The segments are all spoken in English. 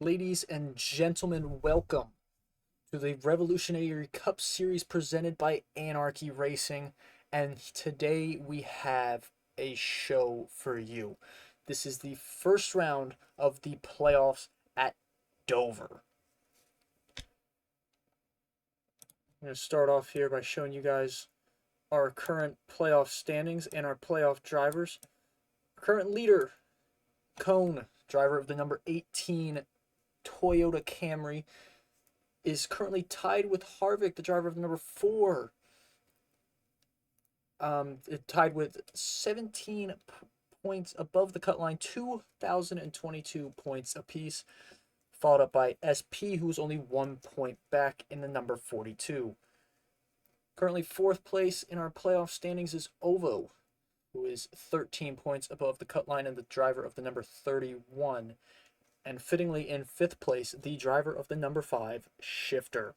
Ladies and gentlemen, welcome to the Revolutionary Cup Series presented by Anarchy Racing. And today we have a show for you. This is the first round of the playoffs at Dover. I'm going to start off here by showing you guys our current playoff standings and our playoff drivers. Current leader, Cone, driver of the number 18 Toyota Camry, is currently tied with Harvick, the driver of the number 4. Tied with 17 points above the cut line, 2,022 points apiece, followed up by SP, who's only 1 point back in the number 42. Currently fourth place in our playoff standings is Ovo, who is 13 points above the cut line and the driver of the number 31. And fittingly in fifth place, the driver of the number 5, Shifter.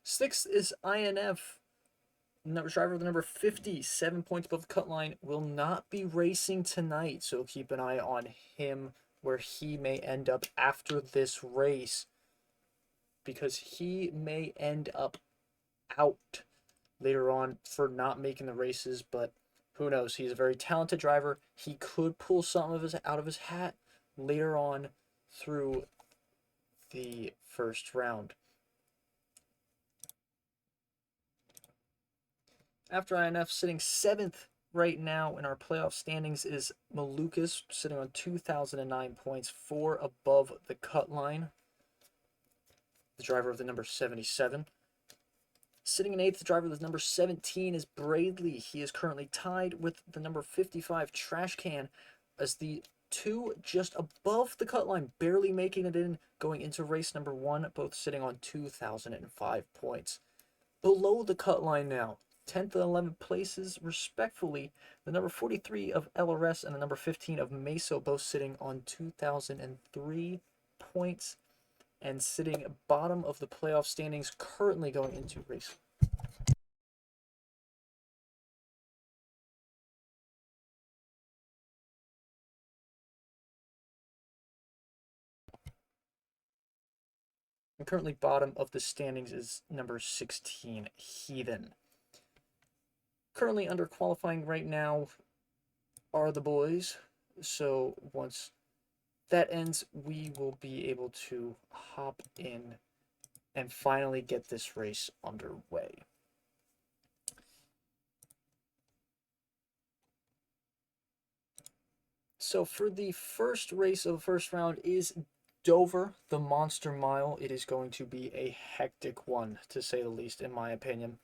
Sixth is INF, driver of the number 50, 7 points above the cut line, will not be racing tonight, so keep an eye on him where he may end up after this race, because he may end up out later on for not making the races, but who knows? He's a very talented driver. He could pull something out of his hat later on through the first round. After INF, sitting 7th right now in our playoff standings is Malukas, sitting on 2,009 points, 4 above the cut line. The driver of the number 77. Sitting in 8th, the driver of the number 17 is Bradley. He is currently tied with the number 55 Trash Can as the 2 just above the cut line, barely making it in going into race number 1, both sitting on 2,005 points. Below the cut line now, 10th and 11th places, respectfully, the number 43 of LRS and the number 15 of Meso, both sitting on 2,003 points and sitting bottom of the playoff standings currently going into race. And currently bottom of the standings is number 16, Heathen. Currently under qualifying right now are the boys, so once that ends, we will be able to hop in and finally get this race underway. So for the first race of the first round is Dover, the Monster Mile. It is going to be a hectic one, to say the least, in my opinion.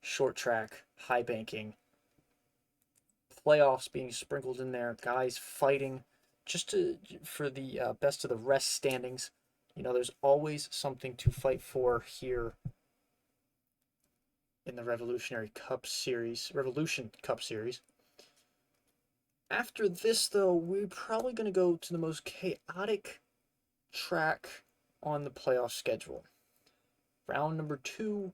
Short track, high banking, playoffs being sprinkled in there, guys fighting just for the best of the rest standings. You know, there's always something to fight for here in the Revolution Cup Series. After this, though, we're probably going to go to the most chaotic track on the playoff schedule. Race number 2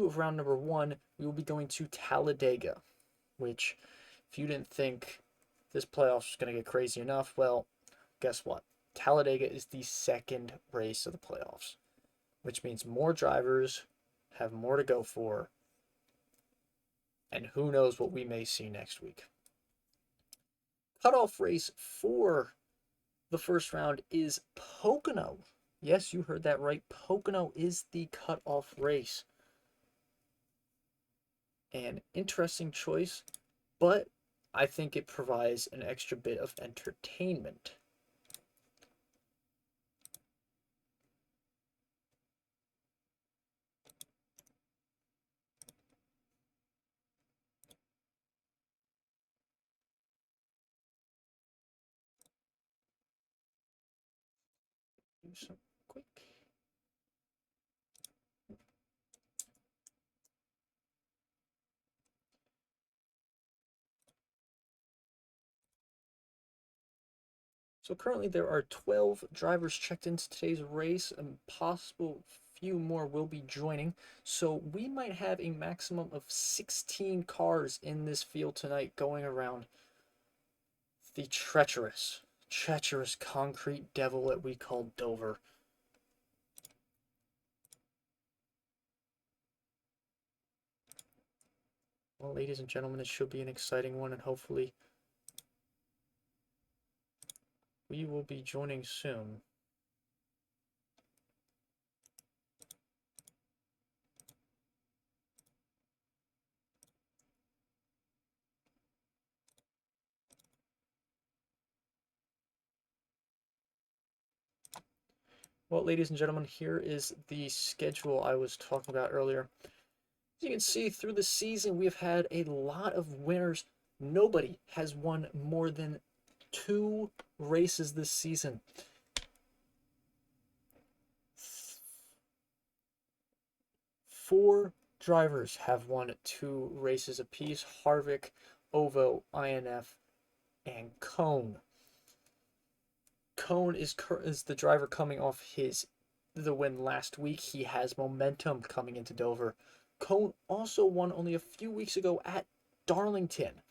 of round number 1, we will be going to Talladega, which, if you didn't think this playoff was going to get crazy enough, well, guess what? Talladega is the second race of the playoffs, which means more drivers have more to go for, and who knows what we may see next week. Cutoff race for the first round is Pocono. Yes, you heard that right. Pocono is the cutoff race. An interesting choice, but I think it provides an extra bit of entertainment. Do some quick. So currently there are 12 drivers checked into today's race, and possible few more will be joining. So we might have a maximum of 16 cars in this field tonight going around the treacherous treacherous concrete devil that we call Dover. Well, ladies and gentlemen, it should be an exciting one, and hopefully we will be joining soon. Well, ladies and gentlemen, here is the schedule I was talking about earlier. As you can see, through the season, we've had a lot of winners. Nobody has won more than 2 races this season. 4 drivers have won 2 races apiece: Harvick, Ovo, INF, and Cone. Cone is the driver coming off the win last week. He has momentum coming into Dover. Cone also won only a few weeks ago at Darlington.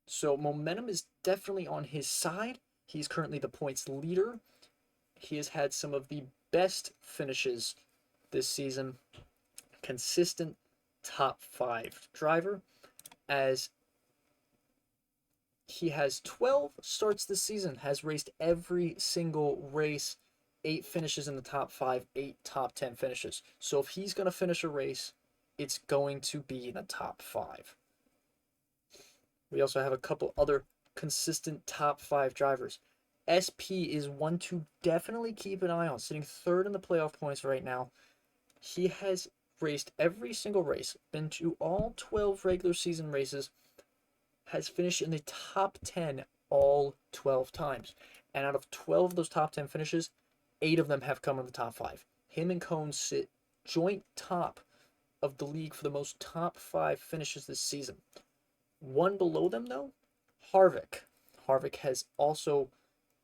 So momentum is definitely on his side. He's currently the points leader. He has had some of the best finishes this season. Consistent top 5 driver, as he has 12 starts this season, has raced every single race, 8 finishes in the top 5, 8 top 10 finishes. So if he's going to finish a race, it's going to be in the top 5. We also have a couple other consistent top 5 drivers. SP is one to definitely keep an eye on, sitting 3rd in the playoff points right now. He has raced every single race, been to all 12 regular season races, has finished in the top 10 all 12 times. And out of 12 of those top 10 finishes, 8 of them have come in the top 5. Him and Cone sit joint top of the league for the most top 5 finishes this season. One below them, though, Harvick. Harvick has also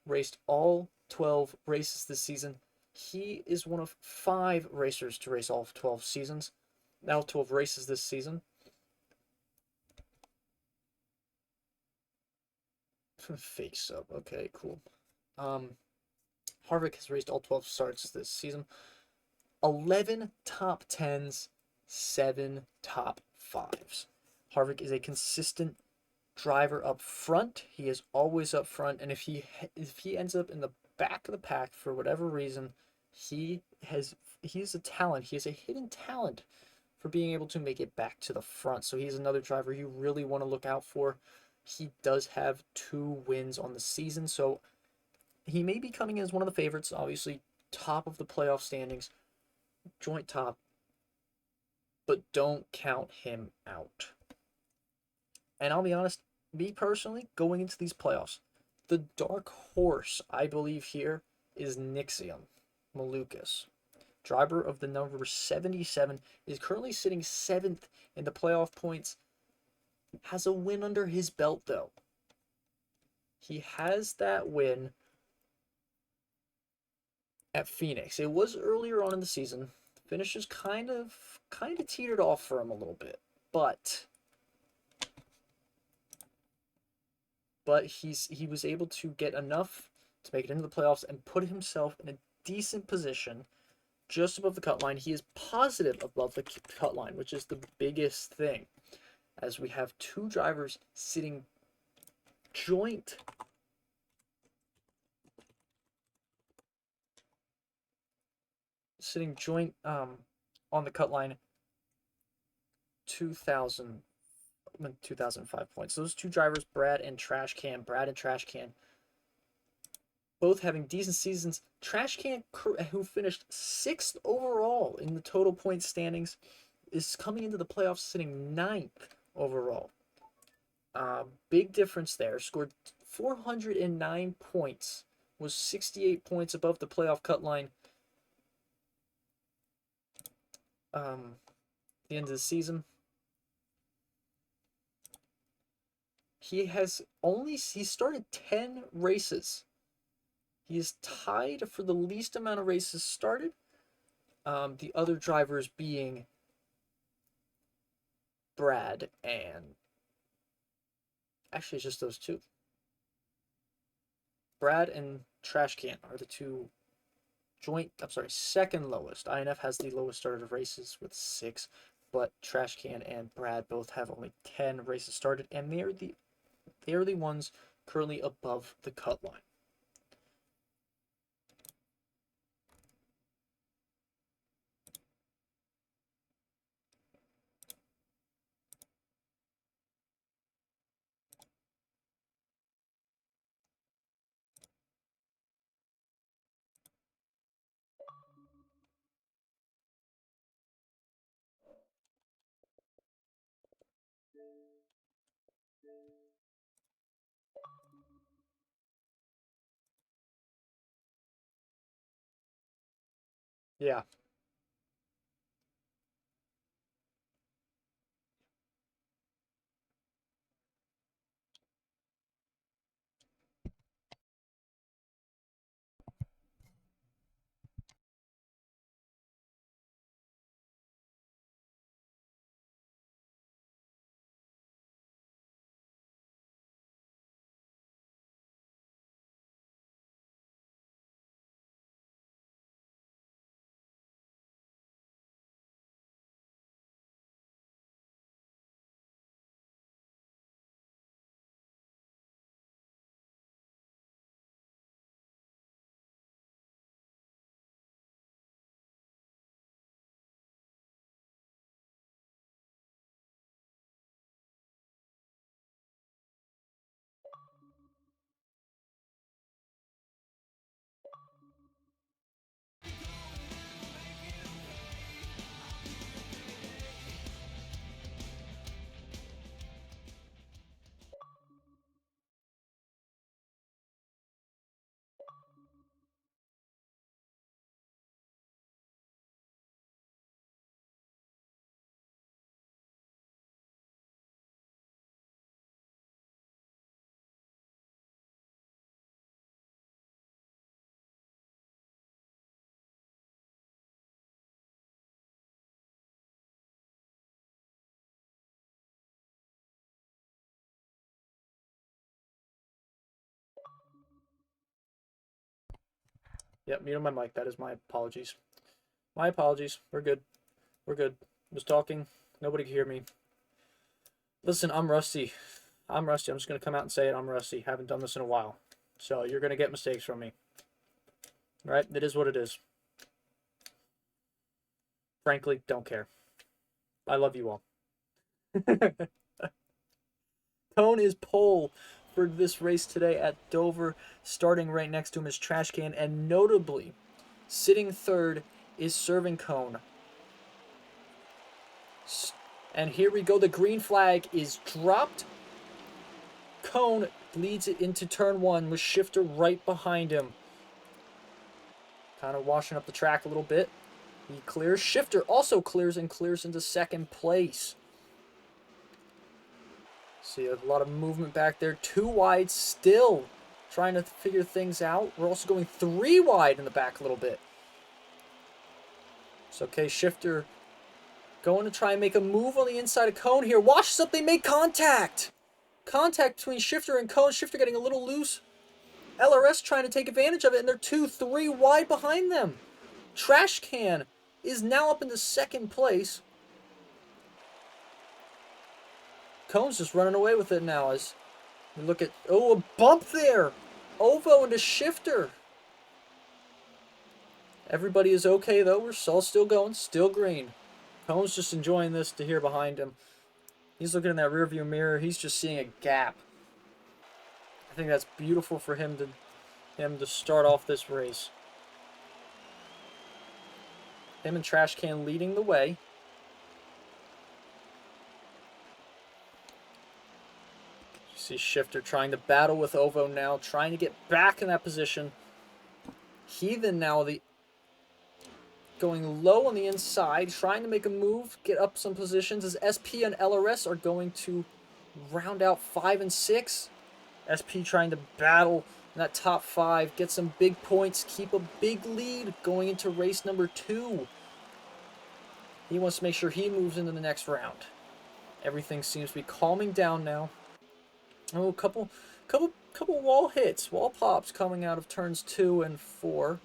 raced all 12 races this season. He is one of 5 racers to race all 12 seasons. Now 12 races this season. Fake sub. Okay, cool. Harvick has raced all 12 starts this season. 11 top 10s, 7 top 5s. Harvick is a consistent driver up front. He is always up front, and if he ends up in the back of the pack for whatever reason, he's a talent. He is a hidden talent for being able to make it back to the front. So he's another driver you really want to look out for. He does have 2 wins on the season, so he may be coming in as one of the favorites. Obviously, top of the playoff standings, joint top, but don't count him out. And I'll be honest, me personally, going into these playoffs, the dark horse, I believe here, is Nixium Malukas. Driver of the number 77, is currently sitting 7th in the playoff points. Has a win under his belt, though. He has that win at Phoenix. It was earlier on in the season. The finishes kind of teetered off for him a little bit, but he was able to get enough to make it into the playoffs and put himself in a decent position just above the cut line. He is positive above the cut line, which is the biggest thing, as we have 2 drivers sitting joint on the cut line, 2005 points. Those 2 drivers, Brad and Trash Can, both having decent seasons. Trash Can, who finished 6th overall in the total point standings, is coming into the playoffs sitting 9th overall. Big difference there. Scored 409 points, was 68 points above the playoff cut line. The end of the season. He started 10 races. He is tied for the least amount of races started. The other drivers being Brad and actually it's just those 2. Brad and Trash Can are the two second lowest. INF has the lowest started races with 6, but Trash Can and Brad both have only 10 races started, and they are the ones currently above the cut line. Yeah. Yep, mute my mic. That is my apologies. My apologies. We're good. We're good. I was talking. Nobody could hear me. Listen, I'm rusty. I'm rusty. I'm just going to come out and say it. I'm rusty. Haven't done this in a while. So you're going to get mistakes from me. All right? It is what it is. Frankly, don't care. I love you all. Cone is pole for this race today at Dover. Starting right next to him is Trash Can. And notably, sitting third is Serving Cone. And here we go. The green flag is dropped. Cone leads it into turn 1 with Shifter right behind him. Kind of washing up the track a little bit. He clears. Shifter also clears and clears into second place. See a lot of movement back there. 2 wide still. Trying to figure things out. We're also going 3 wide in the back a little bit. It's okay. Shifter going to try and make a move on the inside of Cone here. Watch something make contact. Contact between Shifter and Cone. Shifter getting a little loose. LRS trying to take advantage of it, and they're 2-3 wide behind them. Trash Can is now up into second place. Cone's just running away with it now as we look at... Oh, a bump there! Ovo into Shifter. Everybody is okay, though. We're all still going. Still green. Cone's just enjoying this to hear behind him. He's looking in that rearview mirror. He's just seeing a gap. I think that's beautiful for him to start off this race. Him and Trash Can leading the way. You see Shifter trying to battle with Ovo now, trying to get back in that position. Heathen now going low on the inside, trying to make a move, get up some positions as SP and LRS are going to round out 5 and 6. SP trying to battle in that top 5, get some big points, keep a big lead going into race number 2. He wants to make sure he moves into the next round. Everything seems to be calming down now. Oh, a couple couple wall hits, wall pops coming out of turns 2 and 4.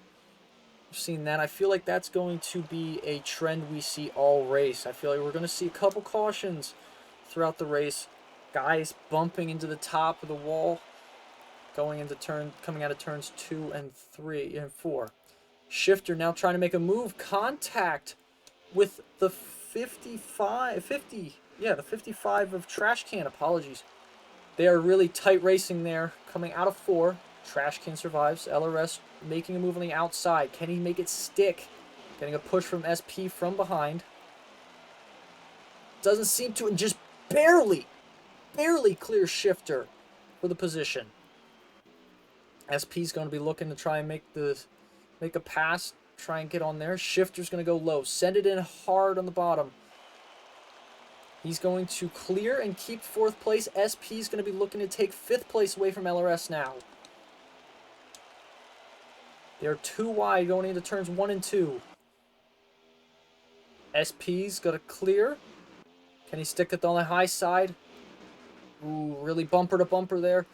We've seen that. I feel like that's going to be a trend we see all race. I feel like we're going to see a couple cautions throughout the race. Guys bumping into the top of the wall, coming out of turns 2 and 3 and 4. Shifter now trying to make a move. Contact with the 55 of Trash Can. Apologies. They are really tight racing there. Coming out of 4. Trash Can survives. LRS making a move on the outside. Can he make it stick? Getting a push from SP from behind. Doesn't seem to, and just barely clear Shifter for the position. SP's going to be looking to try and make a pass, try and get on there. Shifter's going to go low. Send it in hard on the bottom. He's going to clear and keep 4th place. SP's going to be looking to take 5th place away from LRS now. They're too wide going into turns 1 and 2. SP's got to clear. Can he stick it on the high side? Ooh, really bumper to bumper there.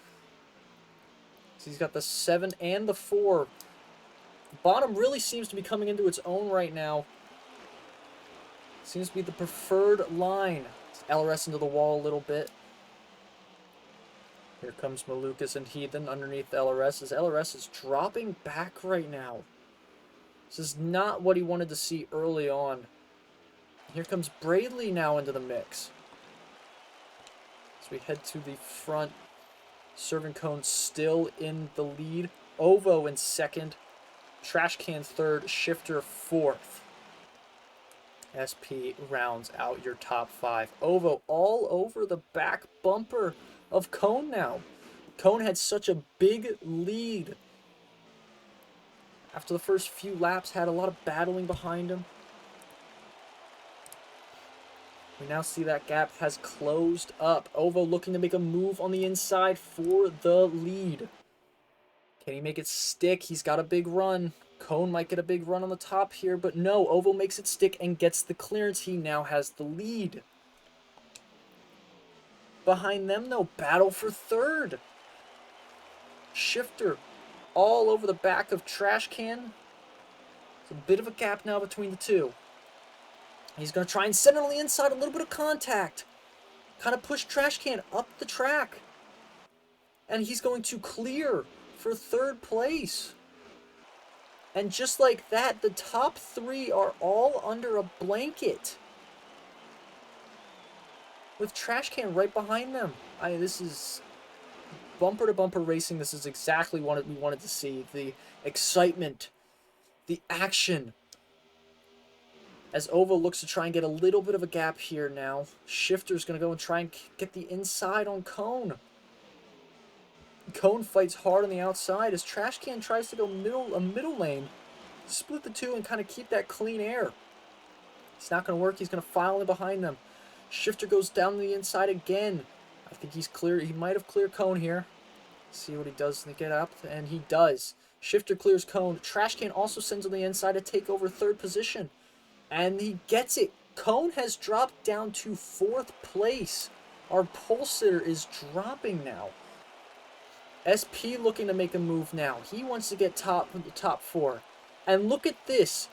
So he's got the 7 and the 4. The bottom really seems to be coming into its own right now. Seems to be the preferred line. LRS into the wall a little bit. Here comes Malukas and Heathen underneath LRS. As LRS is dropping back right now. This is not what he wanted to see early on. Here comes Bradley now into the mix. As we head to the front. Serving Cone still in the lead. Ovo in 2nd. Trash Can 3rd. Shifter 4th. SP rounds out your top 5. Ovo all over the back bumper of Cone now. Cone had such a big lead. After the first few laps, had a lot of battling behind him. We now see that gap has closed up. Ovo looking to make a move on the inside for the lead. Can he make it stick? He's got a big run. Cone might get a big run on the top here, but no. Ovo makes it stick and gets the clearance. He now has the lead. Behind them, though, battle for 3rd. Shifter all over the back of Trash Can. It's a bit of a gap now between the two. He's going to try and send it on the inside. A little bit of contact. Kind of push Trash Can up the track. And he's going to clear for 3rd place. And just like that, the top 3 are all under a blanket. With Trash Can right behind them. This is bumper to bumper racing. This is exactly what we wanted to see. The excitement. The action. As Ovo looks to try and get a little bit of a gap here now. Shifter's going to go and try and get the inside on Cone. Cone fights hard on the outside as Trash Can tries to go a middle lane. Split the two and kind of keep that clean air. It's not going to work. He's going to file in behind them. Shifter goes down the inside again. I think he's clear. He might have cleared Cone here. See what he does to get up, and he does. Shifter clears Cone. Trash Can also sends on the inside to take over 3rd position. And he gets it. Cone has dropped down to 4th place. Our pole sitter is dropping now. SP looking to make a move now. He wants to get the top 4. And look at this.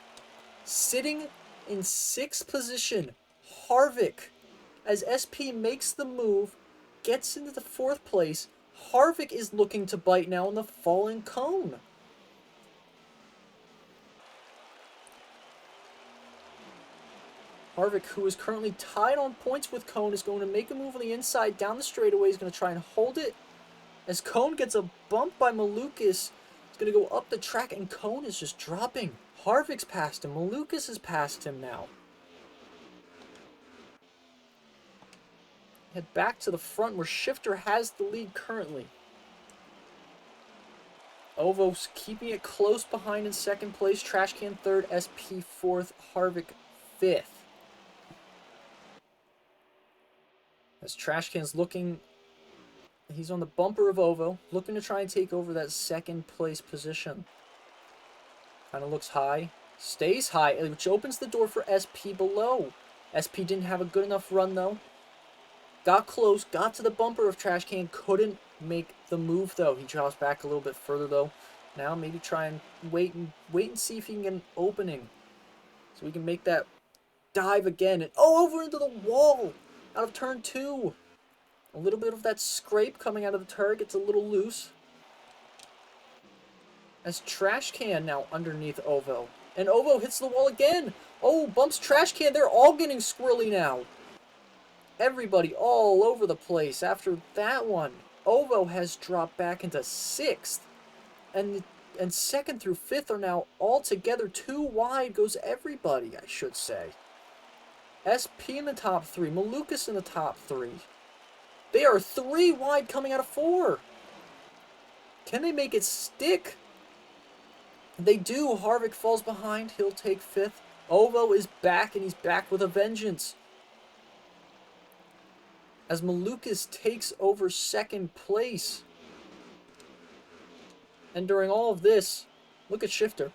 Sitting in 6th position, Harvick. As SP makes the move, gets into the 4th place, Harvick is looking to bite now on the fallen Cone. Harvick, who is currently tied on points with Cone, is going to make a move on the inside down the straightaway. He's going to try and hold it. As Cone gets a bump by Malukas, he's going to go up the track, and Cone is just dropping. Harvick's past him. Malukas has passed him now. Head back to the front where Shifter has the lead currently. Ovo's keeping it close behind in 2nd place. Trash Can 3rd, SP 4th, Harvick 5th. As Trash Can's looking, he's on the bumper of Ovo, looking to try and take over that 2nd place position. Kind of looks high, stays high, which opens the door for SP below. SP didn't have a good enough run though. Got close, got to the bumper of Trash Can, couldn't make the move, though. He drops back a little bit further, though. Now maybe try and wait and see if he can get an opening. So we can make that dive again. And over into the wall! Out of turn 2. A little bit of that scrape coming out of the turret. Gets a little loose. As Trash Can now underneath Ovo. And Ovo hits the wall again! Oh, bumps Trash Can. They're all getting squirrely now. Everybody all over the place after that one. Ovo has dropped back into 6th. And 2nd through 5th are now all together. 2 wide goes everybody, I should say. SP in the top 3. Malukas in the top 3. They are 3 wide coming out of 4. Can they make it stick? They do. Harvick falls behind. He'll take 5th. Ovo is back, and he's back with a vengeance. As Malukas takes over 2nd place. And during all of this, look at Shifter.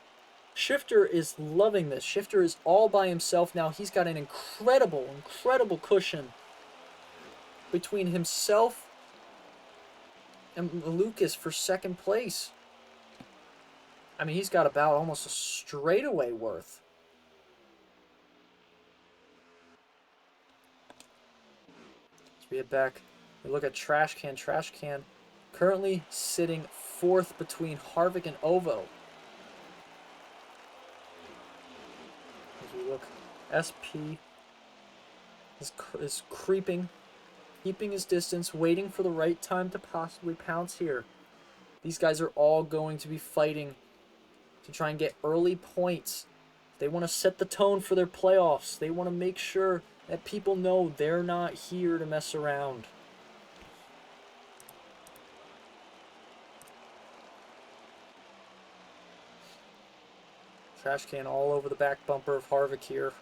Shifter is loving this. Shifter is all by himself now. He's got an incredible cushion between himself and Malukas for 2nd place. I mean, he's got about almost a straightaway worth. Let's be it back. We look at Trash Can. Trash Can currently sitting 4th between Harvick and Ovo. As we look, SP is creeping, keeping his distance, waiting for the right time to possibly pounce here. These guys are all going to be fighting to try and get early points. They want to set the tone for their playoffs. They want to make sure that people know they're not here to mess around. Trash Can all over the back bumper of Harvick here.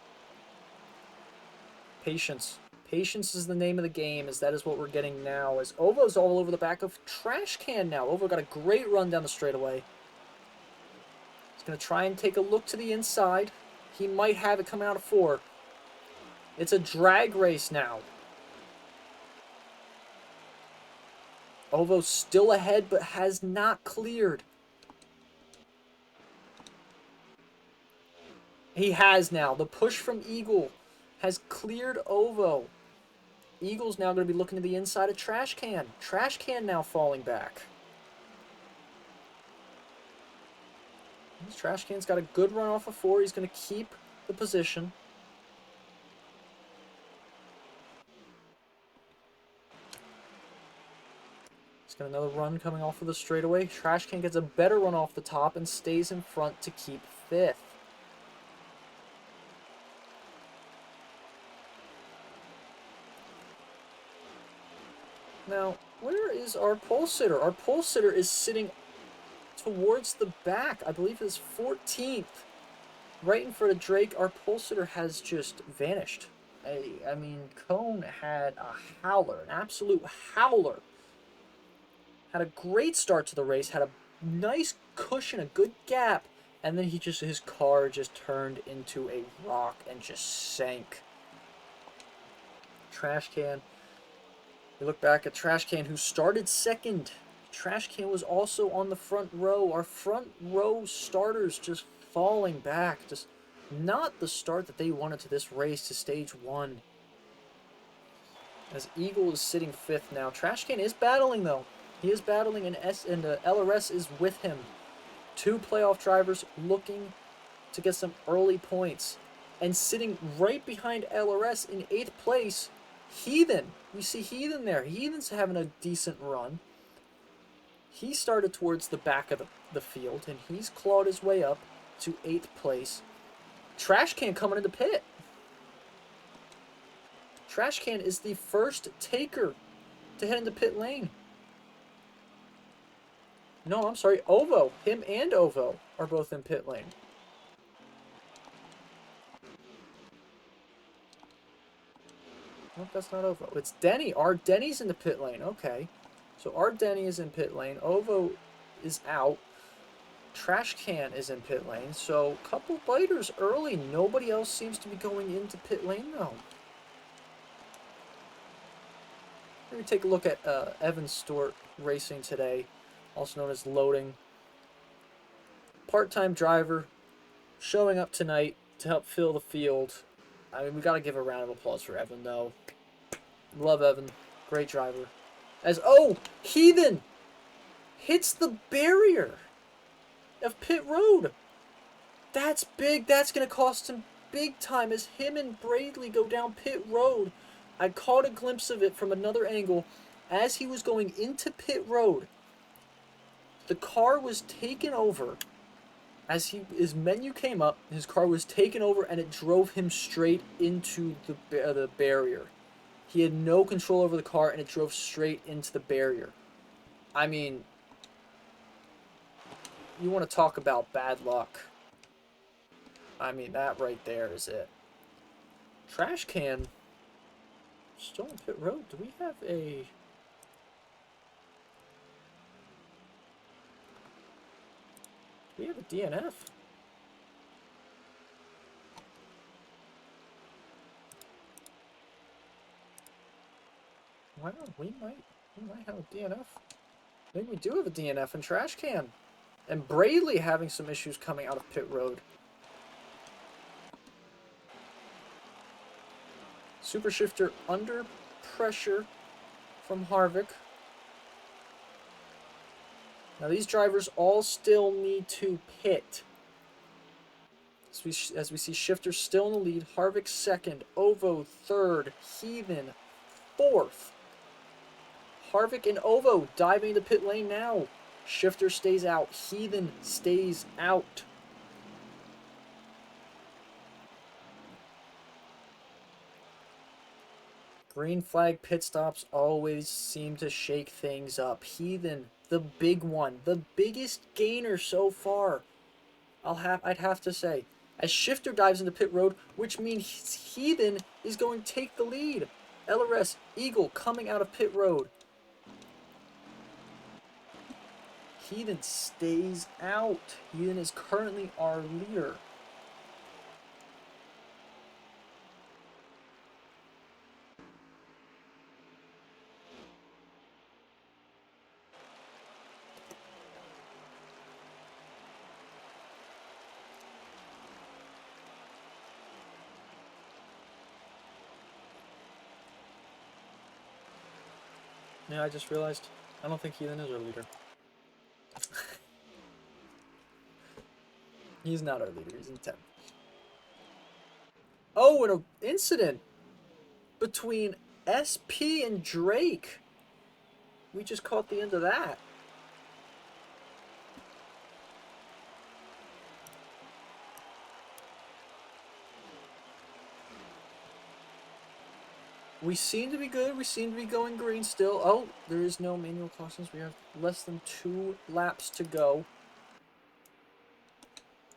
Patience. Patience is the name of the game, as that is what we're getting now. As Ovo's all over the back of Trash Can now. Ovo got a great run down the straightaway. He's going to try and take a look to the inside. He might have it coming out of 4. It's a drag race now. Ovo's still ahead, but has not cleared. He has now. The push from Eagle has cleared Ovo. Eagle's now going to be looking to the inside of Trash Can. Trash Can now falling back. This Trash Can's got a good run off of 4. He's going to keep the position. He's got another run coming off of the straightaway. Trash Can gets a better run off the top and stays in front to keep 5th. Now, where is our pole sitter? Our pole sitter is sitting towards the back. I believe it's 14th. Right in front of Drake. Our pole sitter has just vanished. I mean, Cone had a howler, an absolute howler. Had a great start to the race, had a nice cushion, a good gap, and then his car just turned into a rock and just sank. Trash Can. We look back at Trash Can, who started 2nd. Trash Can was also on the front row. Our front row starters just falling back. Just not the start that they wanted to this race, to stage 1. As Eagle is sitting 5th now. Trash Can is battling, though. He is battling, and LRS is with him. 2 playoff drivers looking to get some early points. And sitting right behind LRS in 8th place, Heathen. You see Heathen there. Heathen's having a decent run. He started towards the back of the field, and he's clawed his way up to 8th place. Trash Can coming into pit. Trash Can is the first taker to head into pit lane. No, I'm sorry, Ovo. Him and Ovo are both in pit lane. Nope, that's not Ovo. It's Denny. Our Denny's in the pit lane. Okay. So our Denny is in pit lane. Ovo is out. Trash Can is in pit lane. So a couple biters early. Nobody else seems to be going into pit lane, though. we take a look at Evan Stewart Racing today, also known as Loading. Part-time driver, showing up tonight to help fill the field. I mean, we got to give a round of applause for Evan, though. Love Evan. Great driver. Heathen hits the barrier of pit road. That's big. That's going to cost him big time as him and Bradley go down pit road. I caught a glimpse of it from another angle. As he was going into pit road, the car was taken over. As his menu came up, his car was taken over and it drove him straight into the barrier. He had no control over the car and it drove straight into the barrier. I mean, you want to talk about bad luck. I mean, that right there is it. Trash can. Still on pit road. Do we have a... Do we have a DNF? Wow, we might have a DNF. Maybe we do have a DNF in trash can. And Bradley having some issues coming out of pit road. Super shifter under pressure from Harvick. Now these drivers all still need to pit. As we see Shifter still in the lead. Harvick second. Ovo third. Heathen fourth. Harvick and Ovo diving into pit lane now. Shifter stays out. Heathen stays out. Green flag pit stops always seem to shake things up. Heathen, the big one. The biggest gainer so far. I'd have to say. As Shifter dives into pit road, which means Heathen is going to take the lead. LRS Eagle coming out of pit road. Heathen stays out. Heathen is currently our leader. Yeah, I just realized I don't think Heathen is our leader. He's not our leader. He's in 10th. Oh, and an incident between SP and Drake. We just caught the end of that. We seem to be good. We seem to be going green still. Oh, there is no manual cautions. We have less than 2 laps to go.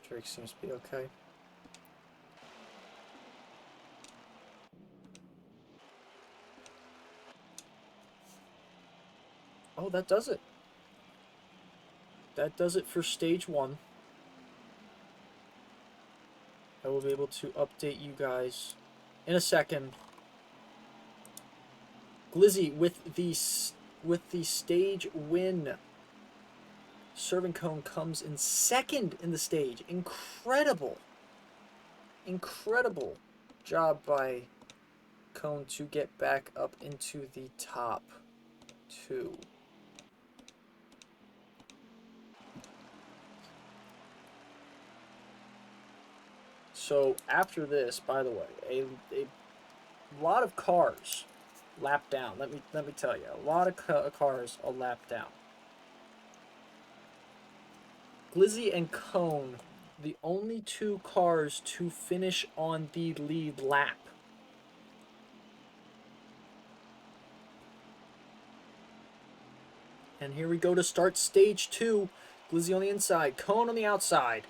Drake seems to be okay. Oh, that does it. That does it for stage 1. I will be able to update you guys in a second. Glizzy with the stage win. Serving Cone comes in second in the stage. Incredible. Incredible job by Cone to get back up into the top 2. So after this, by the way, a lot of cars lap down. Let me tell you, a lot of cars are lap down. Glizzy and Cone, the only 2 cars to finish on the lead lap. And here we go to start stage 2. Glizzy on the inside, Cone on the outside.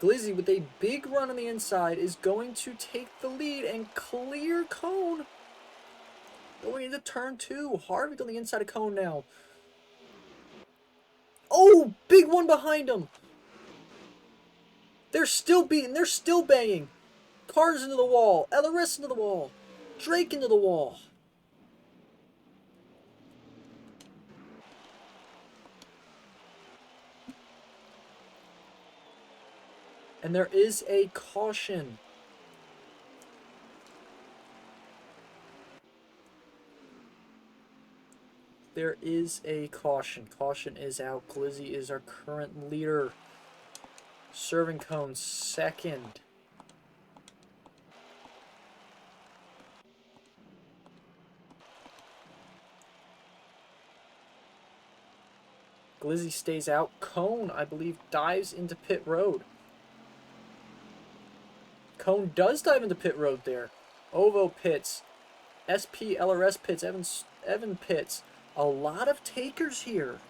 Glizzy with a big run on the inside is going to take the lead and clear Cone. Going into turn 2. Harvick on the inside of Cone now. Oh, big one behind him. They're still beating. They're still banging. Cars into the wall. LRS into the wall. Drake into the wall. And there is a caution. There is a caution. Caution is out. Glizzy is our current leader. Serving cone second. Glizzy stays out. Cone, I believe, dives into pit road. Cone does dive into pit road there. Ovo pits. SP, LRS pits. Evan pits. A lot of takers here.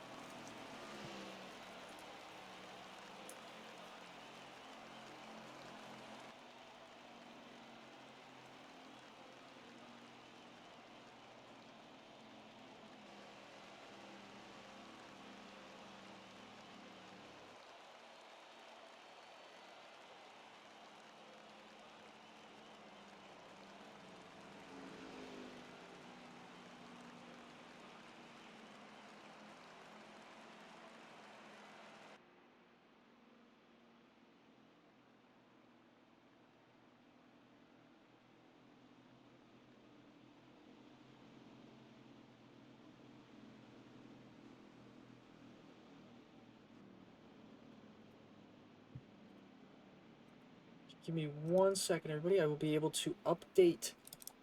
Give me 1 second, everybody. I will be able to update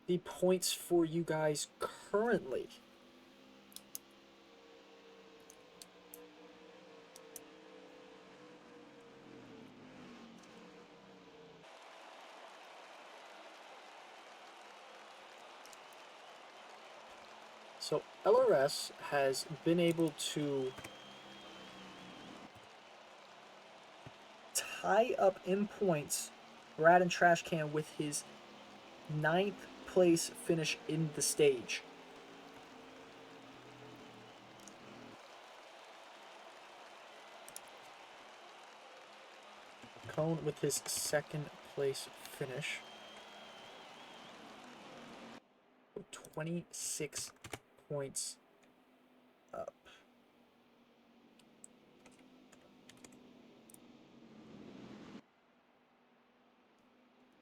the points for you guys currently. So LRS has been able to tie up in points Brad and Trash Can with his 9th place finish in the stage. Cone with his 2nd place finish. 26 points up.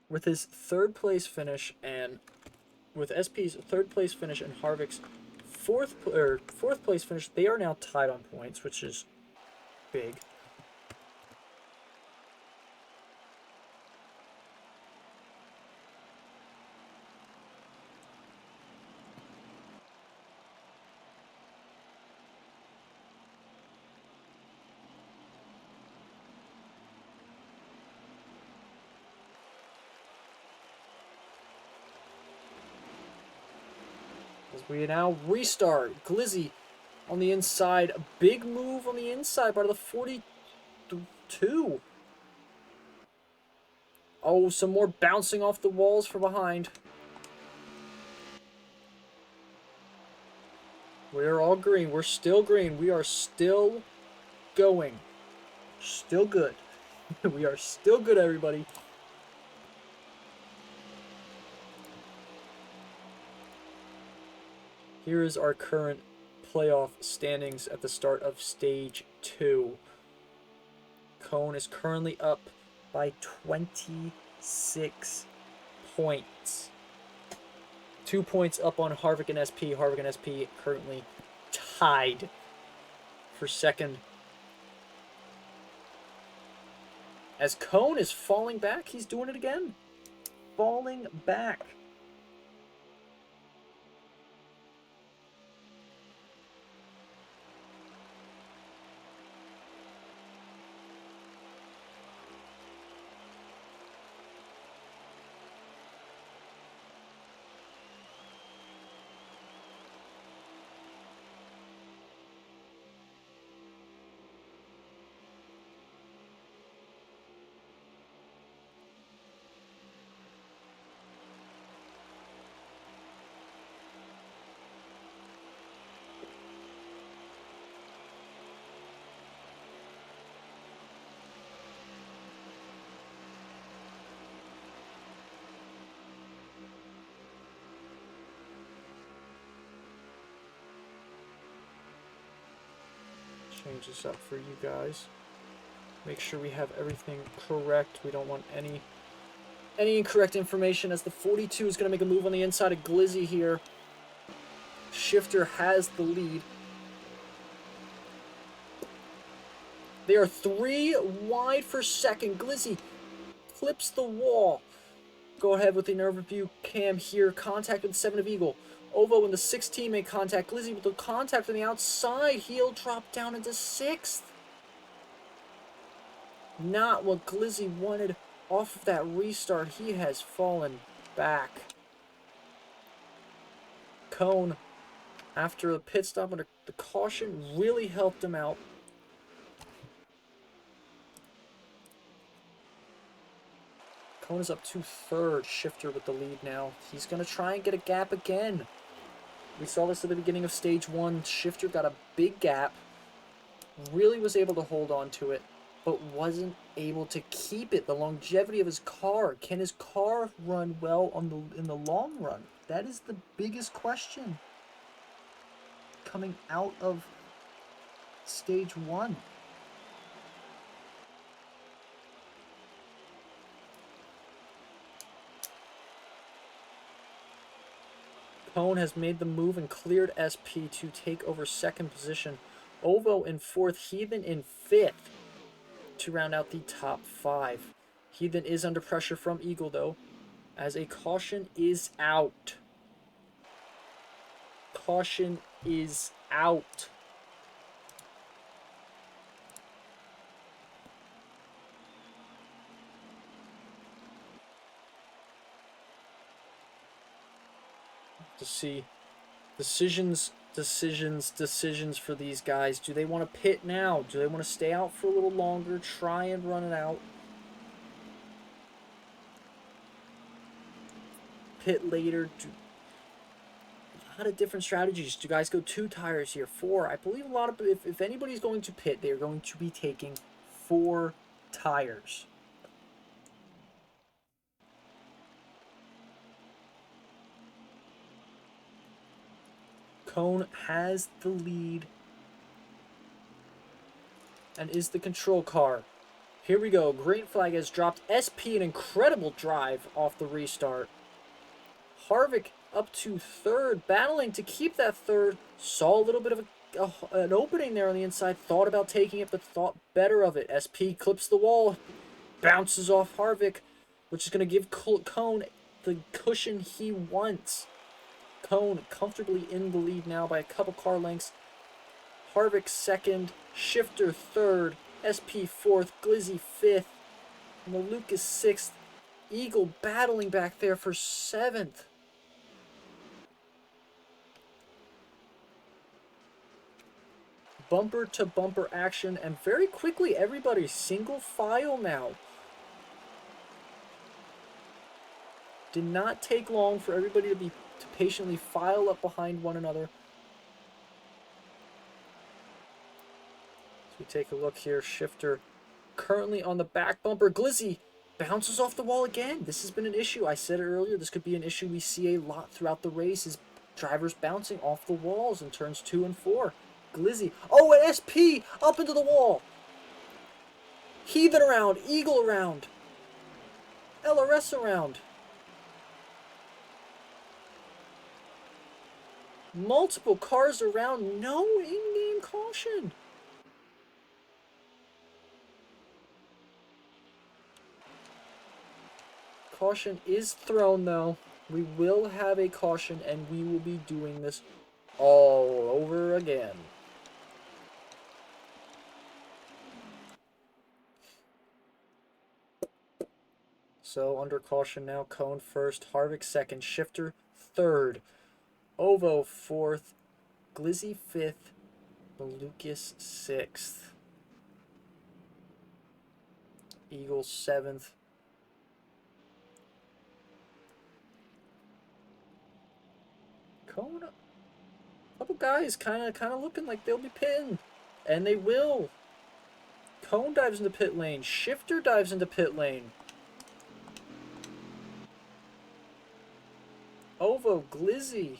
With his 3rd place finish and with SP's 3rd place finish and Harvick's 4th place finish, they are now tied on points, which is big. As we now restart, Glizzy on the inside, a big move on the inside by the 42. Oh, some more bouncing off the walls from behind. We're all green. We're still green. We are still going. Still good. We are still good, everybody. Here is our current playoff standings at the start of stage 2. Cone is currently up by 26 points. 2 points up on Harvick and SP. Harvick and SP currently tied for 2nd. As Cone is falling back, he's doing it again. Falling back. Change this up for you guys. Make sure we have everything correct. We don't want any incorrect information, as the 42 is going to make a move on the inside of Glizzy here. Shifter has the lead. They are 3 wide for second. Glizzy clips the wall. Go ahead with the nerve review cam here. Contact with 7 of Eagle. Ovo in the 16 make contact. Glizzy with the contact on the outside. He'll drop down into 6th. Not what Glizzy wanted off of that restart. He has fallen back. Cone, after a pit stop under the caution, really helped him out. Cone is up to 3rd. Shifter with the lead now. He's going to try and get a gap again. We saw this at the beginning of stage 1. Shifter got a big gap. Really was able to hold on to it, but wasn't able to keep it. The longevity of his car. Can his car run well in the long run? That is the biggest question coming out of stage 1. Cone has made the move and cleared SP to take over 2nd position. Ovo in 4th, Heathen in 5th to round out the top 5. Heathen is under pressure from Eagle, though, as a caution is out. Caution is out. To see decisions for these guys. Do they want to pit now? Do they want to stay out for a little longer, try and run it out? Pit later? A lot of different strategies. Do guys go 2 tires here? 4? I believe a lot of, if anybody's going to pit, they're going to be taking 4 tires. Cone has the lead and is the control car. Here we go. Green flag has dropped. SP, an incredible drive off the restart. Harvick up to 3rd, battling to keep that 3rd. Saw a little bit of an opening there on the inside. Thought about taking it, but thought better of it. SP clips the wall. Bounces off Harvick, which is going to give Cone the cushion he wants. Cone comfortably in the lead now by a couple car lengths. Harvick 2nd, Shifter 3rd, SP 4th, Glizzy 5th, Malukas 6th, Eagle battling back there for 7th. Bumper to bumper action, and very quickly everybody's single file now. Did not take long for everybody to patiently file up behind one another. So we take a look here. Shifter currently on the back bumper. Glizzy bounces off the wall again. This has been an issue. I said it earlier. This could be an issue we see a lot throughout the race, is drivers bouncing off the walls in turns 2 and 4. Glizzy. Oh, and SP up into the wall. Heathen around. Eagle around. LRS around. Multiple cars around. No in-game caution. Caution is thrown, though. We will have a caution, and we will be doing this all over again. So under caution now. Cone 1st, Harvick 2nd, Shifter 3rd, Ovo 4th, Glizzy 5th, Malukas 6th, Eagle 7th. Cone, a couple guys kind of looking like they'll be pitting, and they will. Cone dives into pit lane. Shifter dives into pit lane. Ovo, Glizzy,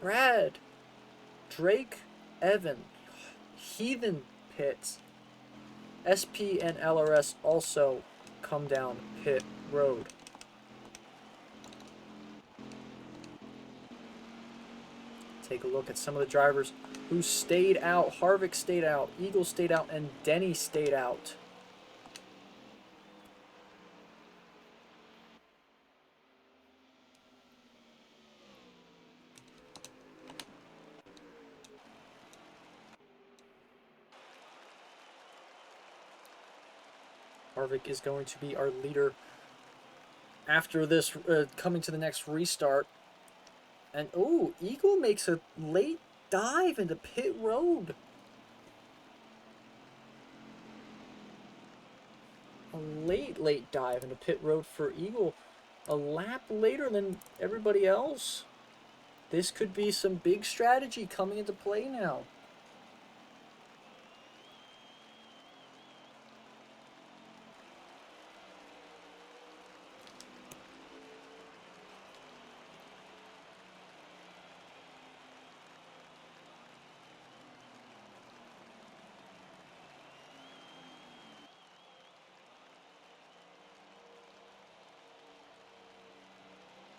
Brad, Drake, Evan, Heathen pits. SP and LRS also come down pit road. Take a look at some of the drivers who stayed out. Harvick stayed out, Eagle stayed out, and Denny stayed out. Harvick is going to be our leader after this, coming to the next restart. And, oh, Eagle makes a late dive into pit road. A late dive into pit road for Eagle. A lap later than everybody else. This could be some big strategy coming into play now.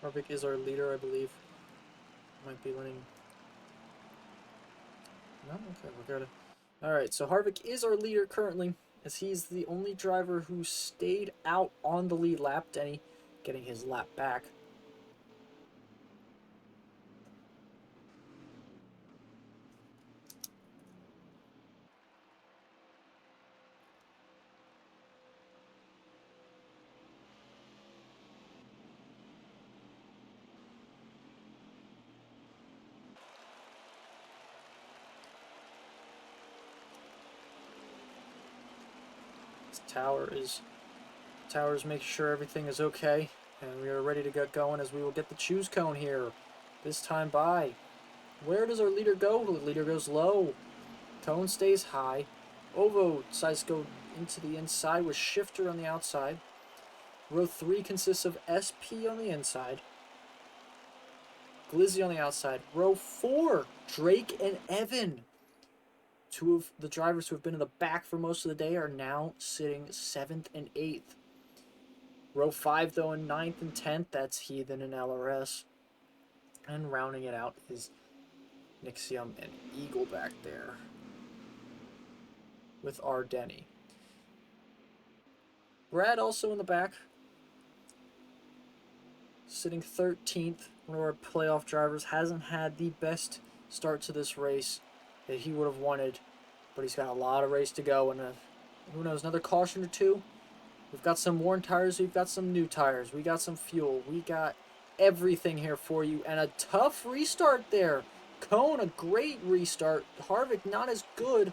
Harvick is our leader, I believe. Might be winning. No? Okay, we got it. Alright, so Harvick is our leader currently, as he's the only driver who stayed out on the lead lap. Denny getting his lap back. Towers make sure everything is okay, and we are ready to get going as we will get the choose cone here. This time by. Where does our leader go? The leader goes low. Cone stays high. Ovo decides to go into the inside with shifter on the outside. Row 3 consists of SP on the inside, Glizzy on the outside. Row 4, Drake and Evan. Two of the drivers who have been in the back for most of the day are now sitting 7th and 8th. Row 5, though, in 9th and 10th, that's Heathen and LRS. And rounding it out is Nixium and Eagle back there with our Denny. Brad also in the back, sitting 13th. One of our playoff drivers hasn't had the best start to this race that he would have wanted, but he's got a lot of race to go, and who knows, another caution or two. We've got some worn tires, we've got some new tires, we got some fuel, we got everything here for you, and a tough restart there. Cone, a great restart. Harvick, not as good.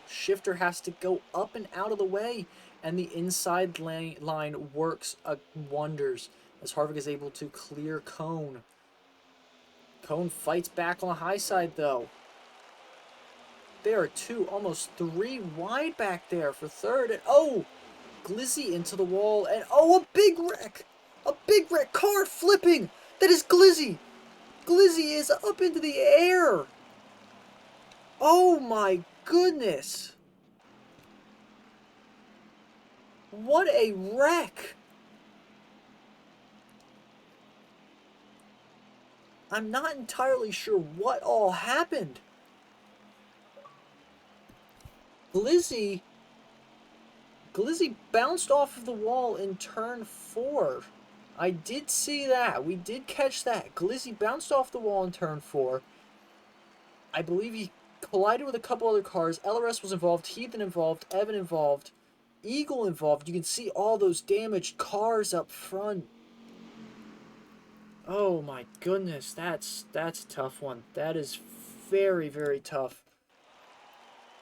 Shifter has to go up and out of the way, and the inside line works wonders as Harvick is able to clear Cone. Cone fights back on the high side, though. There are two, almost three wide back there for third. And oh, Glizzy into the wall. And oh, a big wreck. A big wreck. Car flipping. That is Glizzy. Glizzy is up into the air. Oh my goodness. What a wreck. I'm not entirely sure what all happened. Glizzy bounced off of the wall in turn 4. I did see that. We did catch that. Glizzy bounced off the wall in turn 4. I believe he collided with a couple other cars. LRS was involved, Heathen involved, Evan involved, Eagle involved. You can see all those damaged cars up front. Oh my goodness, that's a tough one. That is very, very tough.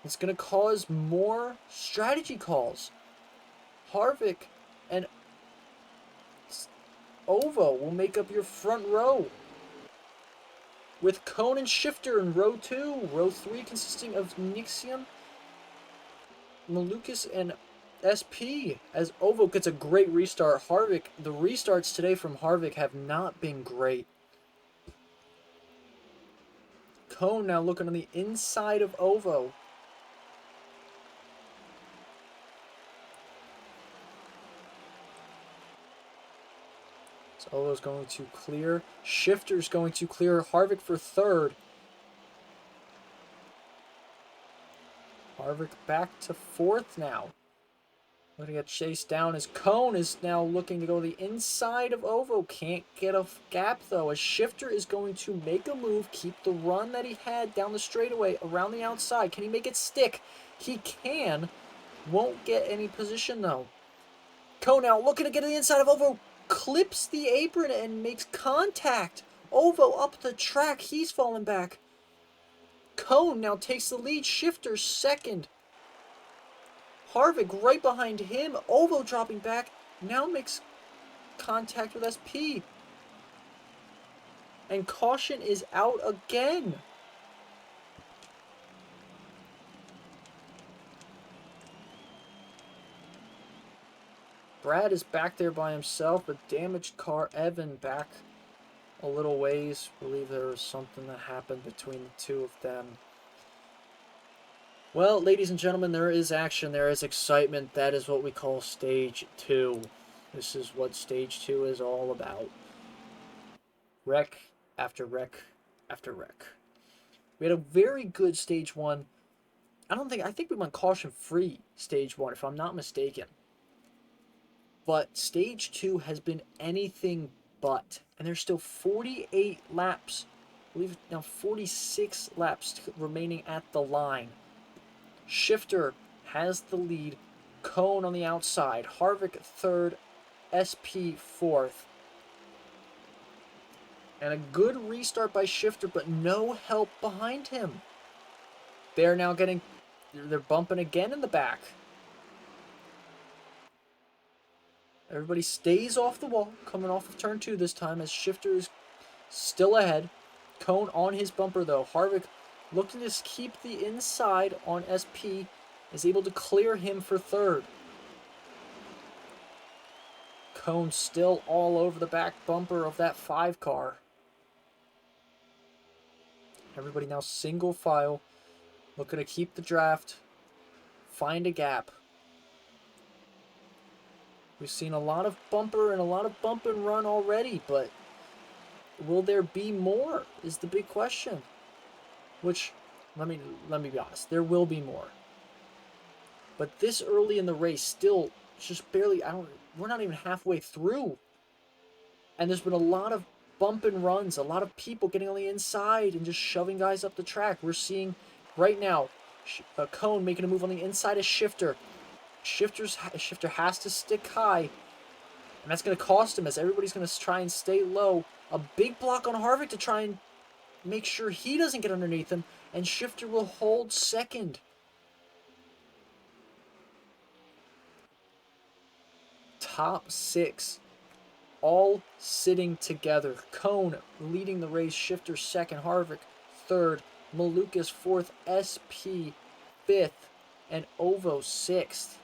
It's going to cause more strategy calls. Harvick and Ovo will make up your front row, with Cone and Shifter in row 2. Row 3 consisting of Nixium, Malukas, and SP, as Ovo gets a great restart. Harvick, the restarts today from Harvick have not been great. Cone now looking on the inside of Ovo. Solo's going to clear. Shifter's going to clear Harvick for third. Harvick back to fourth now. Looking to get chased down as Cone is now looking to go the inside of Ovo. Can't get a gap though, as Shifter is going to make a move, keep the run that he had down the straightaway around the outside. Can he make it stick? He can. Won't get any position though. Cone now looking to get to the inside of Ovo. Clips the apron and makes contact. Ovo up the track. He's falling back. Cone now takes the lead. Shifter second. Harvick right behind him. Ovo dropping back. Now makes contact with SP. And caution is out again. Brad is back there by himself. A damaged car. Evan back a little ways. I believe there was something that happened between the two of them. Well, ladies and gentlemen, there is action. There is excitement. That is what we call Stage 2. This is what Stage 2 is all about. Wreck after wreck after wreck. We had a very good Stage 1. I think we went caution-free Stage 1, if I'm not mistaken. But Stage 2 has been anything but. And there's still 48 laps. I believe now 46 laps remaining at the line. Shifter has the lead. Cone on the outside. Harvick third. SP fourth. And a good restart by Shifter, but no help behind him. They're now getting... They're bumping again in the back. Everybody stays off the wall, coming off of turn 2 this time, as Shifter is still ahead. Cone on his bumper, though. Harvick looking to keep the inside on SP, is able to clear him for third. Cone still all over the back bumper of that 5 car. Everybody now single file, looking to keep the draft, find a gap. We've seen a lot of bumper and a lot of bump and run already, but will there be more is the big question. Which, let me be honest, there will be more. But this early in the race, still just barely, we're not even halfway through. And there's been a lot of bump and runs, a lot of people getting on the inside and just shoving guys up the track. We're seeing right now, Cone making a move on the inside of Shifter. Shifter has to stick high, and that's going to cost him as everybody's going to try and stay low. A big block on Harvick to try and make sure he doesn't get underneath him, and Shifter will hold second. Top 6, all sitting together. Cone leading the race, Shifter second, Harvick third, Malukas fourth, SP fifth, and Ovo sixth.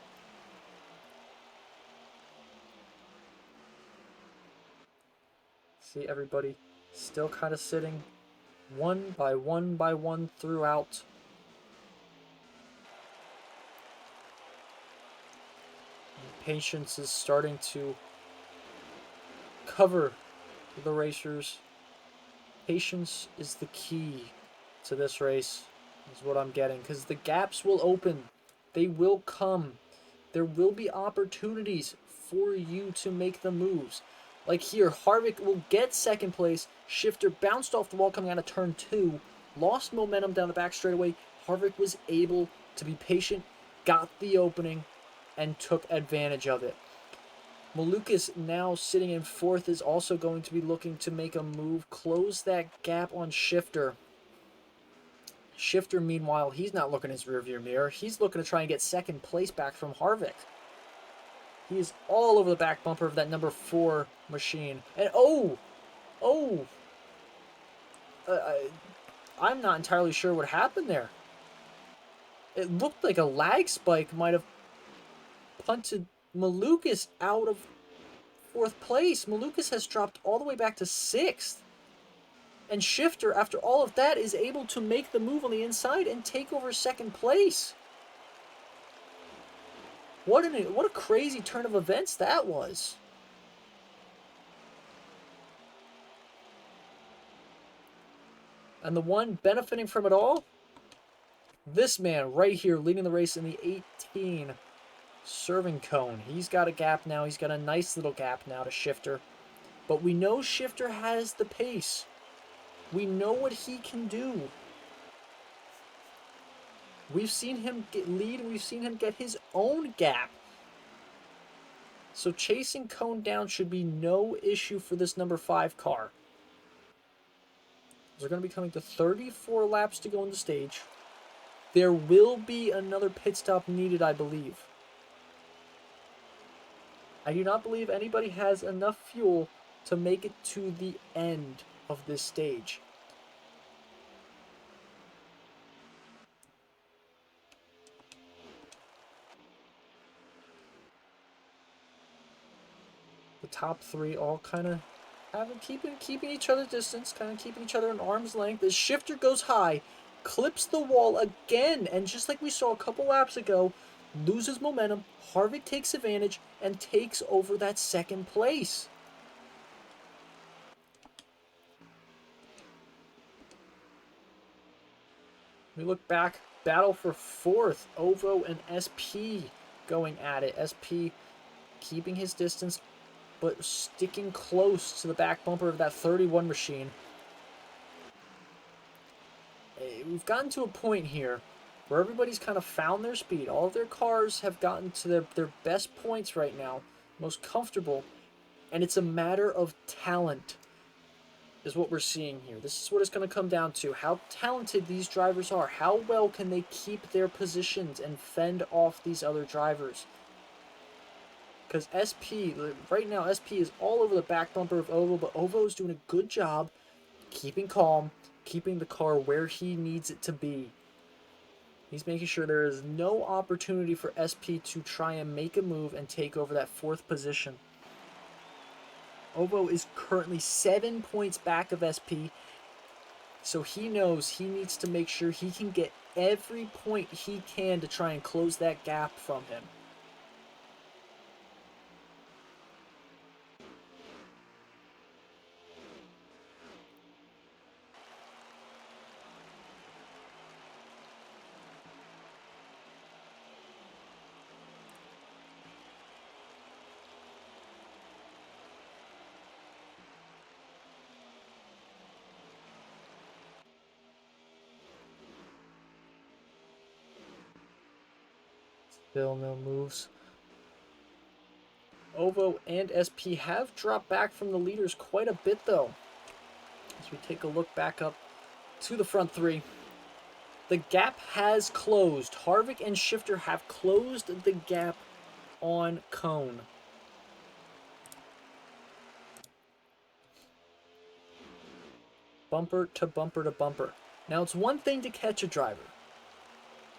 See everybody still kind of sitting one by one throughout. And patience is starting to cover the racers. Patience is the key to this race, is what I'm getting, because the gaps will open. They will come. There will be opportunities for you to make the moves. Like here, Harvick will get second place. Shifter bounced off the wall coming out of turn 2. Lost momentum down the back straightaway. Harvick was able to be patient, got the opening, and took advantage of it. Malukas now sitting in fourth is also going to be looking to make a move, close that gap on Shifter. Shifter, meanwhile, he's not looking in his rearview mirror. He's looking to try and get second place back from Harvick. He is all over the back bumper of that number 4 machine. And I'm not entirely sure what happened there. It looked like a lag spike might have punted Malukas out of 4th place. Malukas has dropped all the way back to 6th. And Shifter, after all of that, is able to make the move on the inside and take over 2nd place. What a crazy turn of events that was. And the one benefiting from it all, this man right here leading the race in the 18, serving Cone. He's got a gap now. He's got a nice little gap now to Shifter. But we know Shifter has the pace. We know what he can do. We've seen him get lead, and we've seen him get his own gap. So chasing Cone down should be no issue for this number 5 car. We're going to be coming to 34 laps to go in the stage. There will be another pit stop needed, I believe. I do not believe anybody has enough fuel to make it to the end of this stage. The top 3 all kind of keeping each other distance, kind of keeping each other at arm's length. The Shifter goes high, clips the wall again, and just like we saw a couple laps ago, loses momentum. Harvick takes advantage and takes over that second place. We look back, battle for 4th, Ovo and SP going at it. SP keeping his distance, but sticking close to the back bumper of that 31 machine. We've gotten to a point here where everybody's kind of found their speed. All of their cars have gotten to their best points right now, most comfortable, and it's a matter of talent is what we're seeing here. This is what it's going to come down to. How talented these drivers are. How well can they keep their positions and fend off these other drivers? Because SP, right now, SP is all over the back bumper of Ovo, but Ovo is doing a good job keeping calm, keeping the car where he needs it to be. He's making sure there is no opportunity for SP to try and make a move and take over that 4th position. Ovo is currently 7 points back of SP, so he knows he needs to make sure he can get every point he can to try and close that gap from him. Still no moves. Ovo and SP have dropped back from the leaders quite a bit, though. As we take a look back up to the front 3. The gap has closed. Harvick and Shifter have closed the gap on Cone. Bumper to bumper to bumper. Now, it's one thing to catch a driver,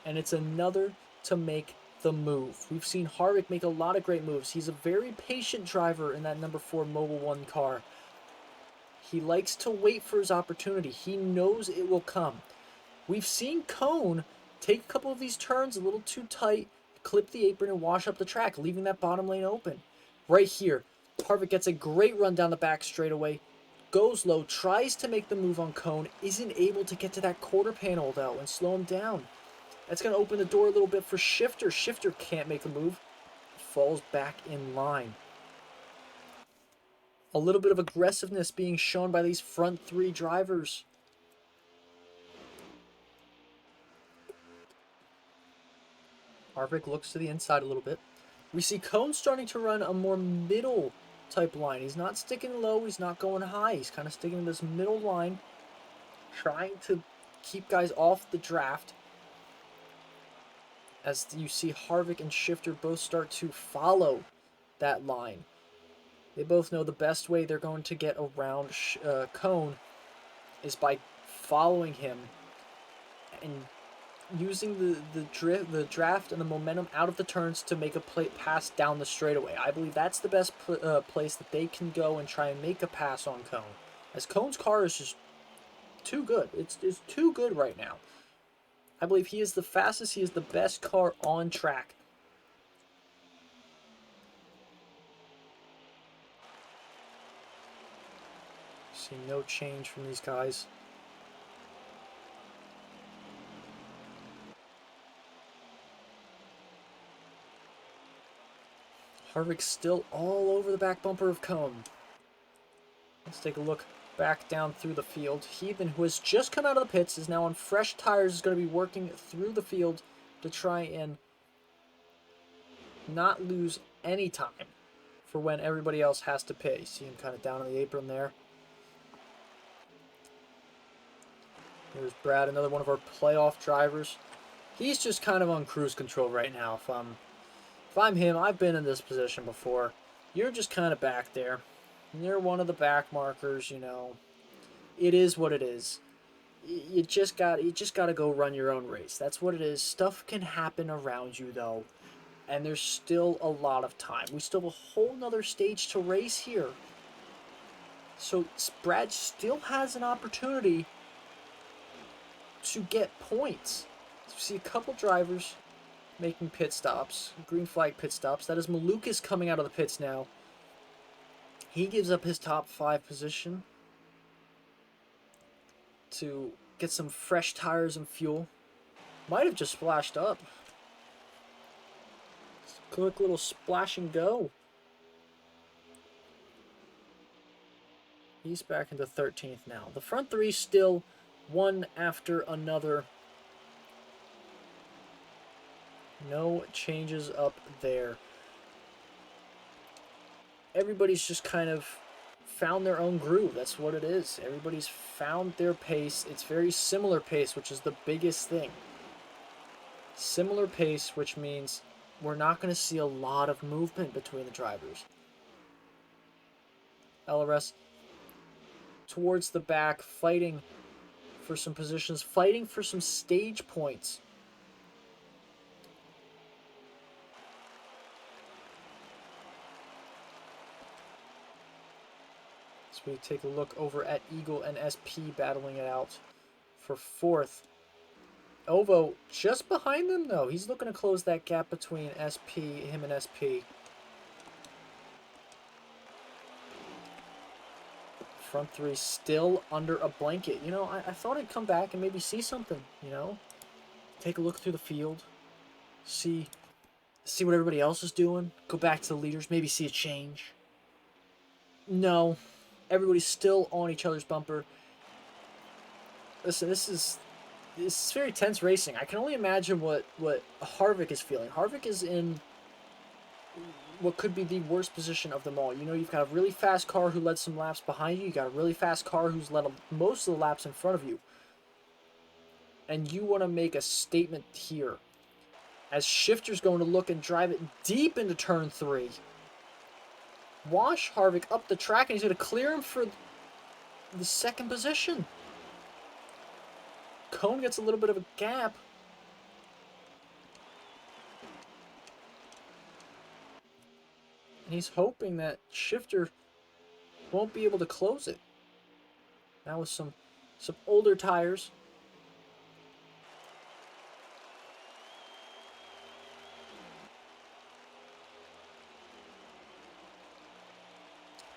and it's another to make the move. We've seen Harvick make a lot of great moves. He's a very patient driver in that number 4 Mobil 1 car. He likes to wait for his opportunity. He knows it will come. We've seen Cone take a couple of these turns a little too tight, clip the apron, and wash up the track, leaving that bottom lane open. Right here, Harvick gets a great run down the back straightaway, goes low, tries to make the move on Cone, isn't able to get to that quarter panel, though, and slow him down. That's going to open the door a little bit for Shifter. Shifter can't make a move. Falls back in line. A little bit of aggressiveness being shown by these front 3 drivers. Harvick looks to the inside a little bit. We see Cone starting to run a more middle type line. He's not sticking low. He's not going high. He's kind of sticking in this middle line, trying to keep guys off the draft. As you see Harvick and Shifter both start to follow that line. They both know the best way they're going to get around Cone is by following him and using the draft and the momentum out of the turns to make a pass down the straightaway. I believe that's the best place that they can go and try and make a pass on Cone. As Cone's car is just too good. It's too good right now. I believe he is the fastest. He is the best car on track. See no change from these guys. Harvick still all over the back bumper of Cone. Let's take a look back down through the field. Heathen, who has just come out of the pits, is now on fresh tires, is going to be working through the field to try and not lose any time for when everybody else has to pit. You see him kind of down on the apron there. Here's Brad, another one of our playoff drivers. He's just kind of on cruise control right now. If I'm him, I've been in this position before. You're just kind of back there. You're one of the back markers, you know. It is what it is. You just got to go run your own race. That's what it is. Stuff can happen around you though, and there's still a lot of time. We still have a whole nother stage to race here. So Brad still has an opportunity to get points. So we see a couple drivers making pit stops, green flag pit stops. That is Malukas coming out of the pits now. He gives up his top 5 position to get some fresh tires and fuel. Might have just splashed up. Quick little splash and go. He's back into 13th now. The front 3 still one after another. No changes up there. Everybody's just kind of found their own groove. That's what it is. Everybody's found their pace. It's very similar pace, which is the biggest thing. Similar pace, which means we're not going to see a lot of movement between the drivers. LRS towards the back, fighting for some positions, fighting for some stage points. So we take a look over at Eagle and SP battling it out for 4th. Ovo just behind them though. He's looking to close that gap between him and SP. Front 3 still under a blanket. You know, I thought I'd come back and maybe see something, you know. Take a look through the field. See what everybody else is doing. Go back to the leaders. Maybe see a change. No. Everybody's still on each other's bumper. Listen, this is very tense racing. I can only imagine what Harvick is feeling. Harvick is in what could be the worst position of them all. You know, you've got a really fast car who led some laps behind you. You got a really fast car who's led most of the laps in front of you. And you want to make a statement here. As Shifter's going to look and drive it deep into turn 3. Wash Harvick up the track, and he's going to clear him for the 2nd position. Cone gets a little bit of a gap. And he's hoping that Shifter won't be able to close it. Now with some older tires.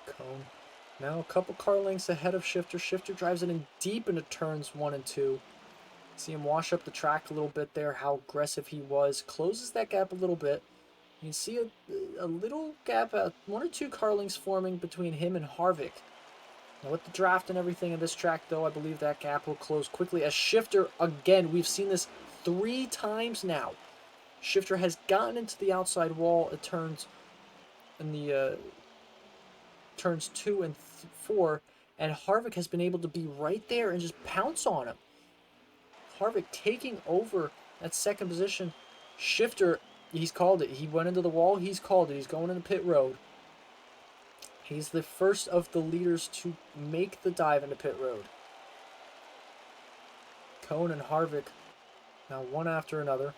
Cone now a couple car lengths ahead of Shifter. Shifter drives it in deep into turns 1 and 2. See him wash up the track a little bit there, how aggressive he was. Closes that gap a little bit. You can see a little gap, 1 or 2 car lengths forming between him and Harvick. Now with the draft and everything in this track, though, I believe that gap will close quickly. As Shifter, again, we've seen this 3 times now. Shifter has gotten into the outside wall at turns 2 and 4, and Harvick has been able to be right there and just pounce on him. Harvick taking over that 2nd position. Shifter, he's called it. He went into the wall. He's called it. He's going into pit road. He's the first of the leaders to make the dive into pit road. Cone and Harvick now one after another.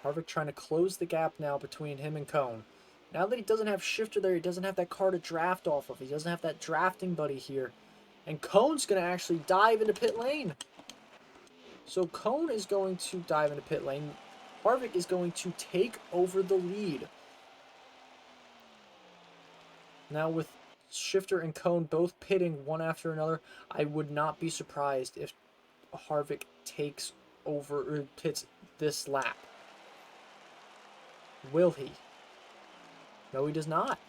Harvick trying to close the gap now between him and Cone. Now that he doesn't have Shifter there, he doesn't have that car to draft off of. He doesn't have that drafting buddy here. And Cone's going to actually dive into pit lane. So Cone is going to dive into pit lane. Harvick is going to take over the lead. Now with Shifter and Cone both pitting one after another, I would not be surprised if Harvick takes over or pits this lap. Will he? No, he does not.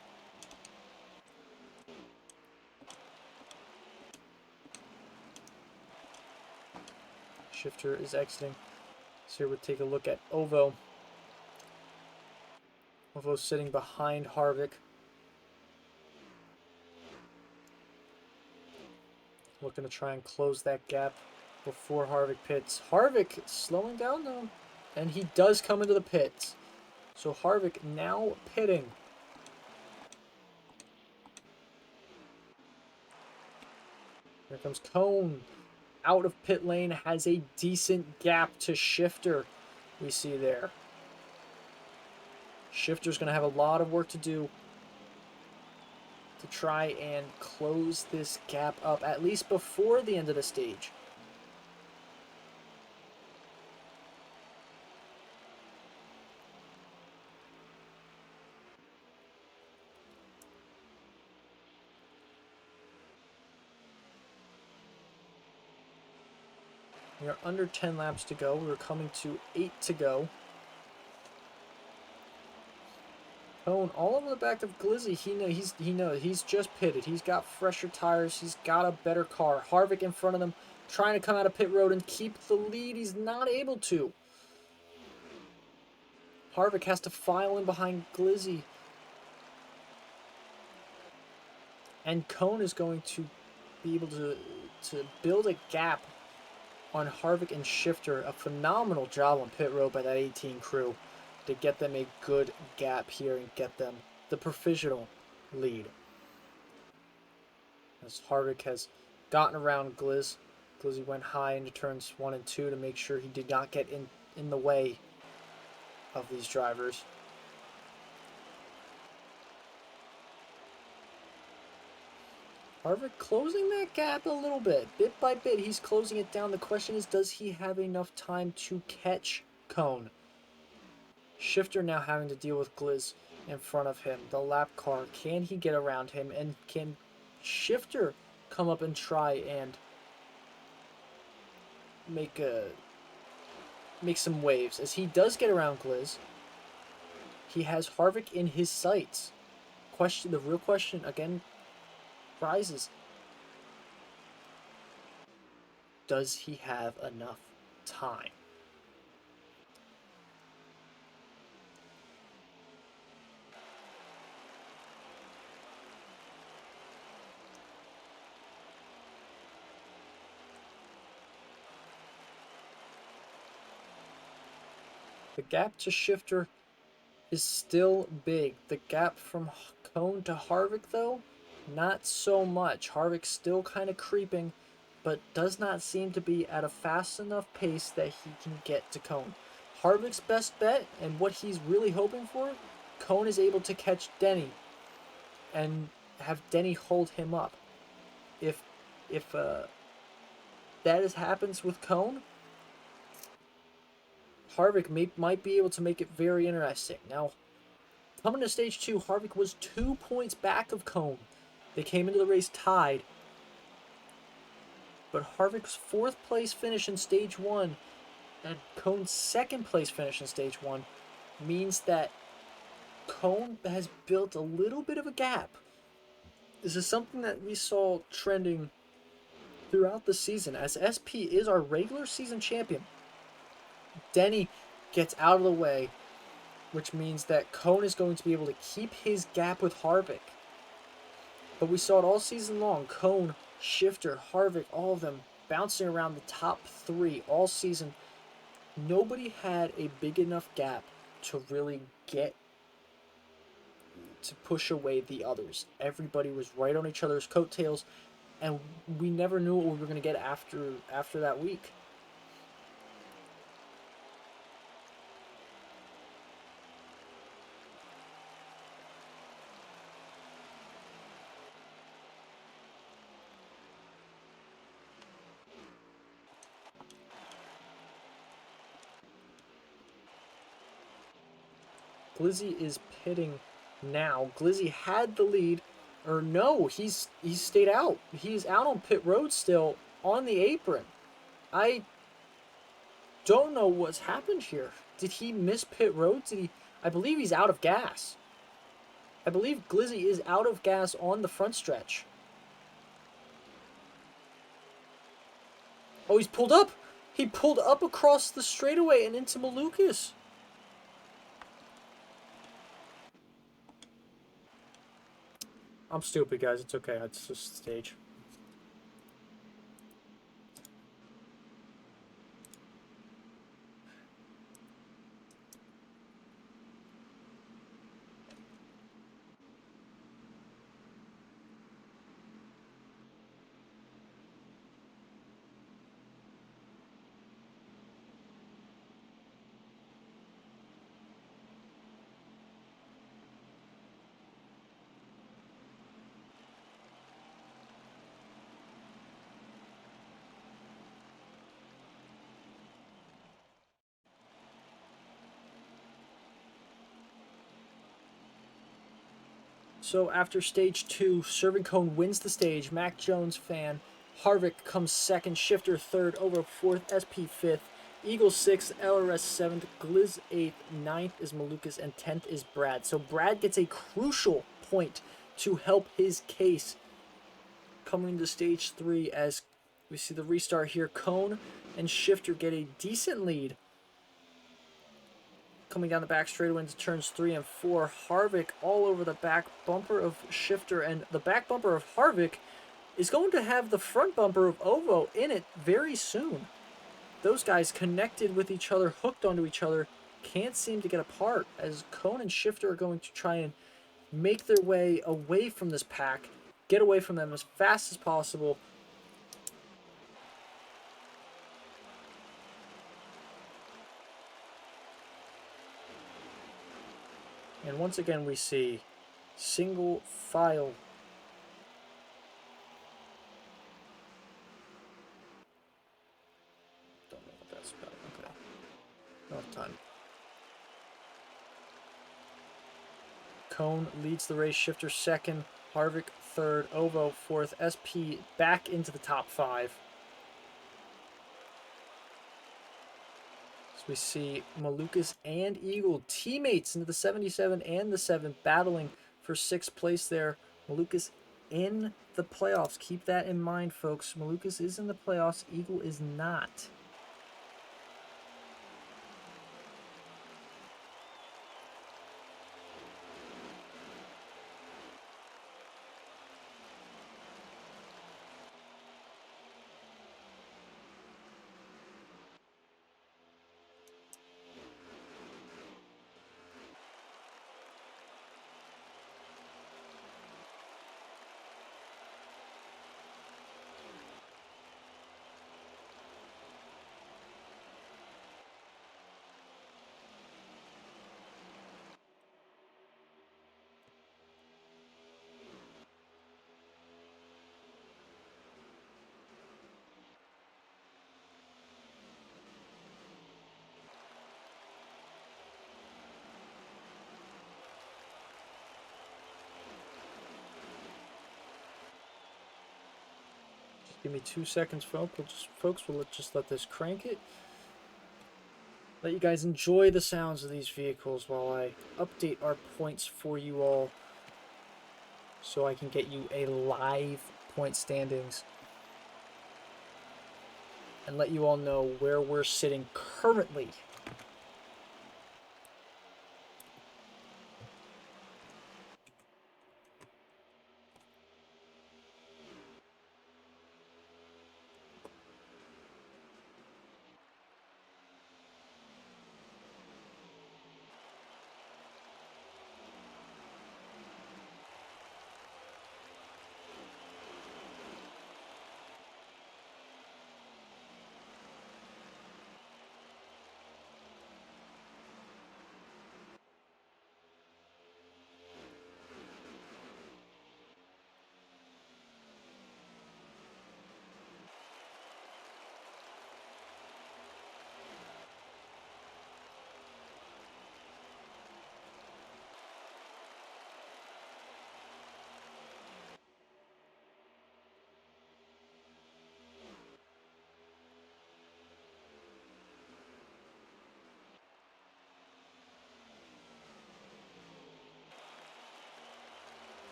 Shifter is exiting. So here we'll take a look at Ovo. Ovo's sitting behind Harvick. Looking to try and close that gap before Harvick pits. Harvick slowing down though. And he does come into the pits. So Harvick now pitting. Here comes Cone. Out of pit lane, has a decent gap to Shifter. We see there. Shifter's going to have a lot of work to do to try and close this gap up, at least before the end of the stage. We are under 10 laps to go. We're coming to 8 to go. Cone all over the back of Glizzy. He knows he's just pitted. He's got fresher tires. He's got a better car. Harvick in front of them, trying to come out of pit road and keep the lead. He's not able to. Harvick has to file in behind Glizzy. And Cone is going to be able to build a gap on Harvick and Shifter. A phenomenal job on pit road by that 18 crew to get them a good gap here and get them the provisional lead. As Harvick has gotten around Glizzy went high into turns 1 and 2 to make sure he did not get in the way of these drivers. Harvick closing that gap a little bit by bit. He's closing it down. The question is, does he have enough time to catch Cone? Shifter now having to deal with Glizz in front of him. The lap car, can he get around him? And can Shifter come up and try and make some waves? As he does get around Glizz, he has Harvick in his sights. The real question again rises. Does he have enough time? The gap to Shifter is still big. The gap from Cone to Harvick, though, not so much. Harvick's still kind of creeping, but does not seem to be at a fast enough pace that he can get to Cone. Harvick's best bet, and what he's really hoping for, Cone is able to catch Denny and have Denny hold him up. If that happens with Cone, Harvick might be able to make it very interesting. Now, coming to stage 2, Harvick was 2 points back of Cone. They came into the race tied. But Harvick's 4th place finish in stage 1 and Cone's 2nd place finish in stage 1 means that Cone has built a little bit of a gap. This is something that we saw trending throughout the season, as SP is our regular season champion. Denny gets out of the way, which means that Cone is going to be able to keep his gap with Harvick. But we saw it all season long. Cone, Shifter, Harvick, all of them bouncing around the top 3 all season. Nobody had a big enough gap to really get to push away the others. Everybody was right on each other's coattails, and we never knew what we were going to get after that week. Glizzy is pitting now. Glizzy had the lead, or no, he's stayed out. He's out on pit road still on the apron. I don't know what's happened here. Did he miss pit road? I believe he's out of gas. I believe Glizzy is out of gas on the front stretch. Oh, he's pulled up. He pulled up across the straightaway and into Malukas. I'm stupid, guys. It's okay. It's just stage. So after stage 2, Serving Cone wins the stage. Mac Jones fan. Harvick comes second. Shifter third. Over fourth. SP fifth. Eagle sixth. LRS seventh. Gliz eighth. Ninth is Malukas. And 10th is Brad. So Brad gets a crucial point to help his case coming to stage 3 as we see the restart here. Cone and Shifter get a decent lead. Coming down the back straightaway into turns 3 and 4. Harvick all over the back bumper of Shifter, and the back bumper of Harvick is going to have the front bumper of Ovo in it very soon. Those guys connected with each other, hooked onto each other, can't seem to get apart as Cone and Shifter are going to try and make their way away from this pack, get away from them as fast as possible. And once again we see single file. Don't know what that's about. Okay. Enough time. Cone leads the race. Shifter second. Harvick third. Ovo fourth. SP back into the top 5. So we see Malukas and Eagle teammates into the 77 and the 7 battling for 6th place there. Malukas in the playoffs. Keep that in mind, folks. Malukas is in the playoffs. Eagle is not. Give me 2 seconds, folks. We'll just let this crank it. Let you guys enjoy the sounds of these vehicles while I update our points for you all, so I can get you a live point standings and let you all know where we're sitting currently.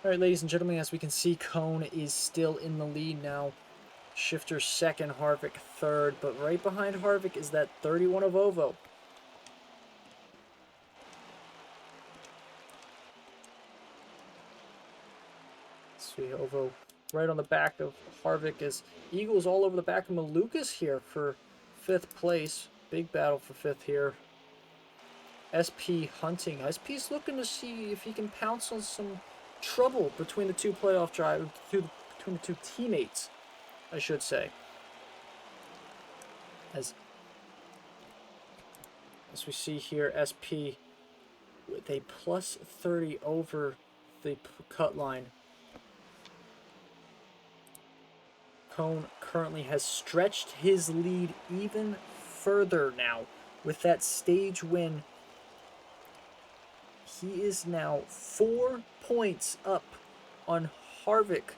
All right, ladies and gentlemen, as we can see, Cone is still in the lead now. Shifter second, Harvick third, but right behind Harvick is that 31 of Ovo. See Ovo right on the back of Harvick as Eagles all over the back of Malukas here for 5th place. Big battle for 5th here. SP hunting. SP's looking to see if he can pounce on some trouble between the two playoff drivers, between the two teammates, I should say. As we see here, SP with a plus 30 over the cut line. Cone currently has stretched his lead even further now with that stage win. He is now 4 points up on Harvick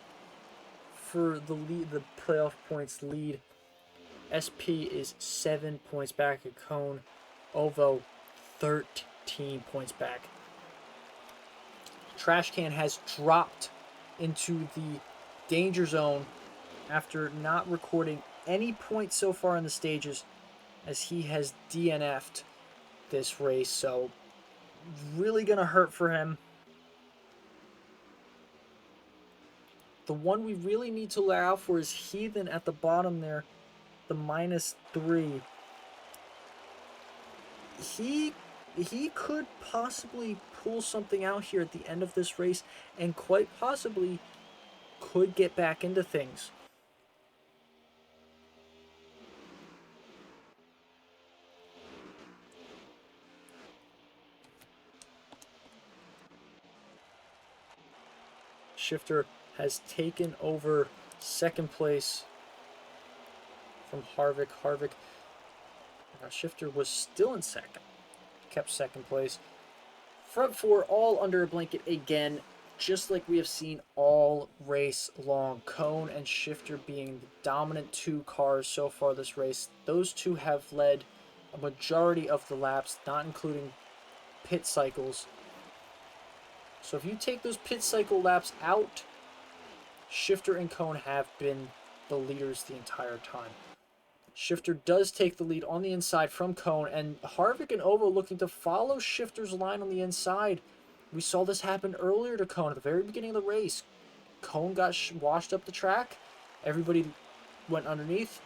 for the lead, the playoff points lead. SP is 7 points back at Cone. Ovo 13 points back. Trash Can has dropped into the danger zone after not recording any points so far in the stages, as he has DNF'd this race, so really gonna hurt for him. The one we really need to look out for is Heathen at the bottom there, the -3. He could possibly pull something out here at the end of this race, and quite possibly could get back into things. Shifter has taken over second place from Harvick. Shifter was still in second, kept second place. Front four all under a blanket again, just like we have seen all race long. Cone and Shifter being the dominant 2 cars so far this race. Those two have led a majority of the laps, not including pit cycles. So if you take those pit cycle laps out, Shifter and Cone have been the leaders the entire time. Shifter does take the lead on the inside from Cone, and Harvick and Ovo looking to follow Shifter's line on the inside. We saw this happen earlier to Cone at the very beginning of the race. Cone got washed up the track. Everybody went underneath,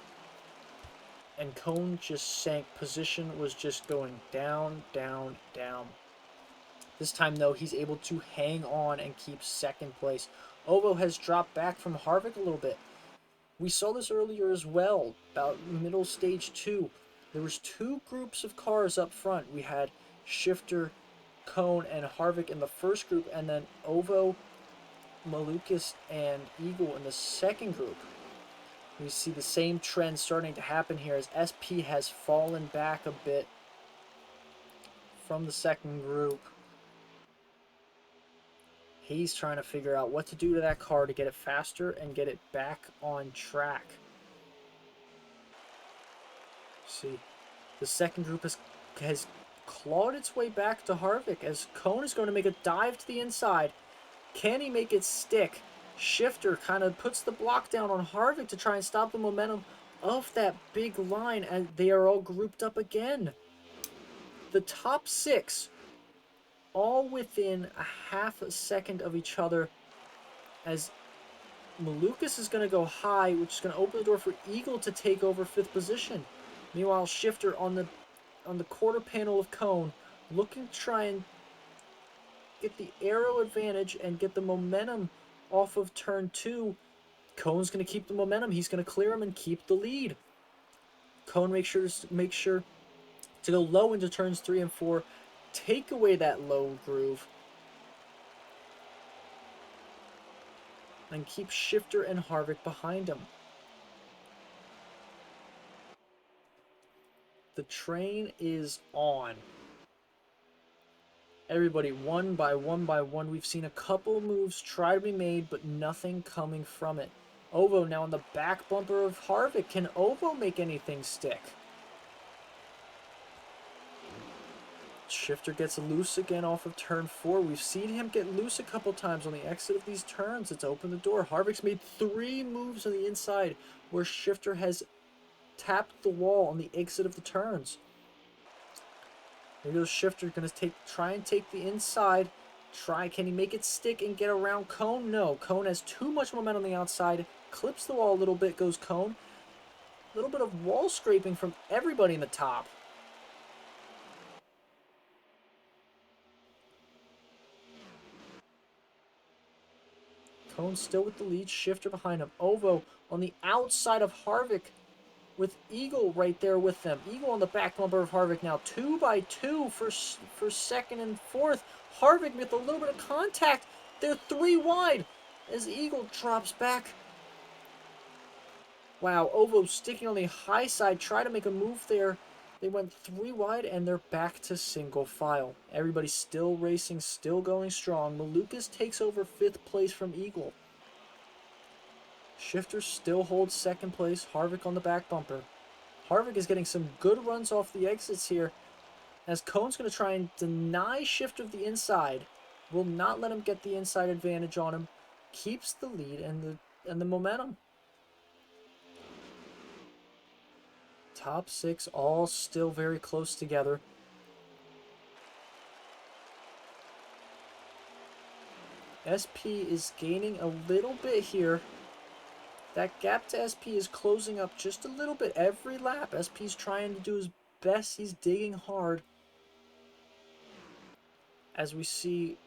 and Cone just sank. Position was just going down, down, down. This time, though, he's able to hang on and keep second place. Ovo has dropped back from Harvick a little bit. We saw this earlier as well, about middle stage 2. There was 2 groups of cars up front. We had Shifter, Cone, and Harvick in the first group, and then Ovo, Malukas, and Eagle in the second group. We see the same trend starting to happen here as SP has fallen back a bit from the second group. He's trying to figure out what to do to that car to get it faster and get it back on track. See, the second group has clawed its way back to Harvick as Cone is going to make a dive to the inside. Can he make it stick? Shifter kind of puts the block down on Harvick to try and stop the momentum of that big line, and they are all grouped up again. The top 6 all within a half a second of each other, as Malukas is going to go high, which is going to open the door for Eagle to take over 5th position. Meanwhile, Shifter on the quarter panel of Cone, looking to try and get the aero advantage and get the momentum off of turn 2. Cone's going to keep the momentum. He's going to clear him and keep the lead. Cone makes sure to go low into turns 3 and 4. Take away that low groove and keep Shifter and Harvick behind him. The train is on. Everybody, one by one, we've seen a couple moves try to be made, but nothing coming from it. Ovo now on the back bumper of Harvick. Can Ovo make anything stick? Shifter gets loose again off of turn 4. We've seen him get loose a couple times on the exit of these turns. It's opened the door. Harvick's made 3 moves on the inside where Shifter has tapped the wall on the exit of the turns. Here goes Shifter, going to try and take the inside. Can he make it stick and get around Cone? No, Cone has too much momentum on the outside. Clips the wall a little bit, goes Cone. A little bit of wall scraping from everybody in the top. Cone still with the lead. Shifter behind him. Ovo on the outside of Harvick with Eagle right there with them. Eagle on the back bumper of Harvick now. 2 by 2 for second and fourth. Harvick with a little bit of contact. They're 3 wide as Eagle drops back. Wow, Ovo sticking on the high side. Try to make a move there. They went 3 wide and they're back to single file. Everybody's still racing, still going strong. Malukas takes over 5th place from Eagle. Shifter still holds 2nd place. Harvick on the back bumper. Harvick is getting some good runs off the exits here, as Cone's going to try and deny Shifter the inside. Will not let him get the inside advantage on him. Keeps the lead and the momentum. Top 6 all still very close together. SP is gaining a little bit here. That gap to SP is closing up just a little bit every lap. SP's trying to do his best. He's digging hard. As we see,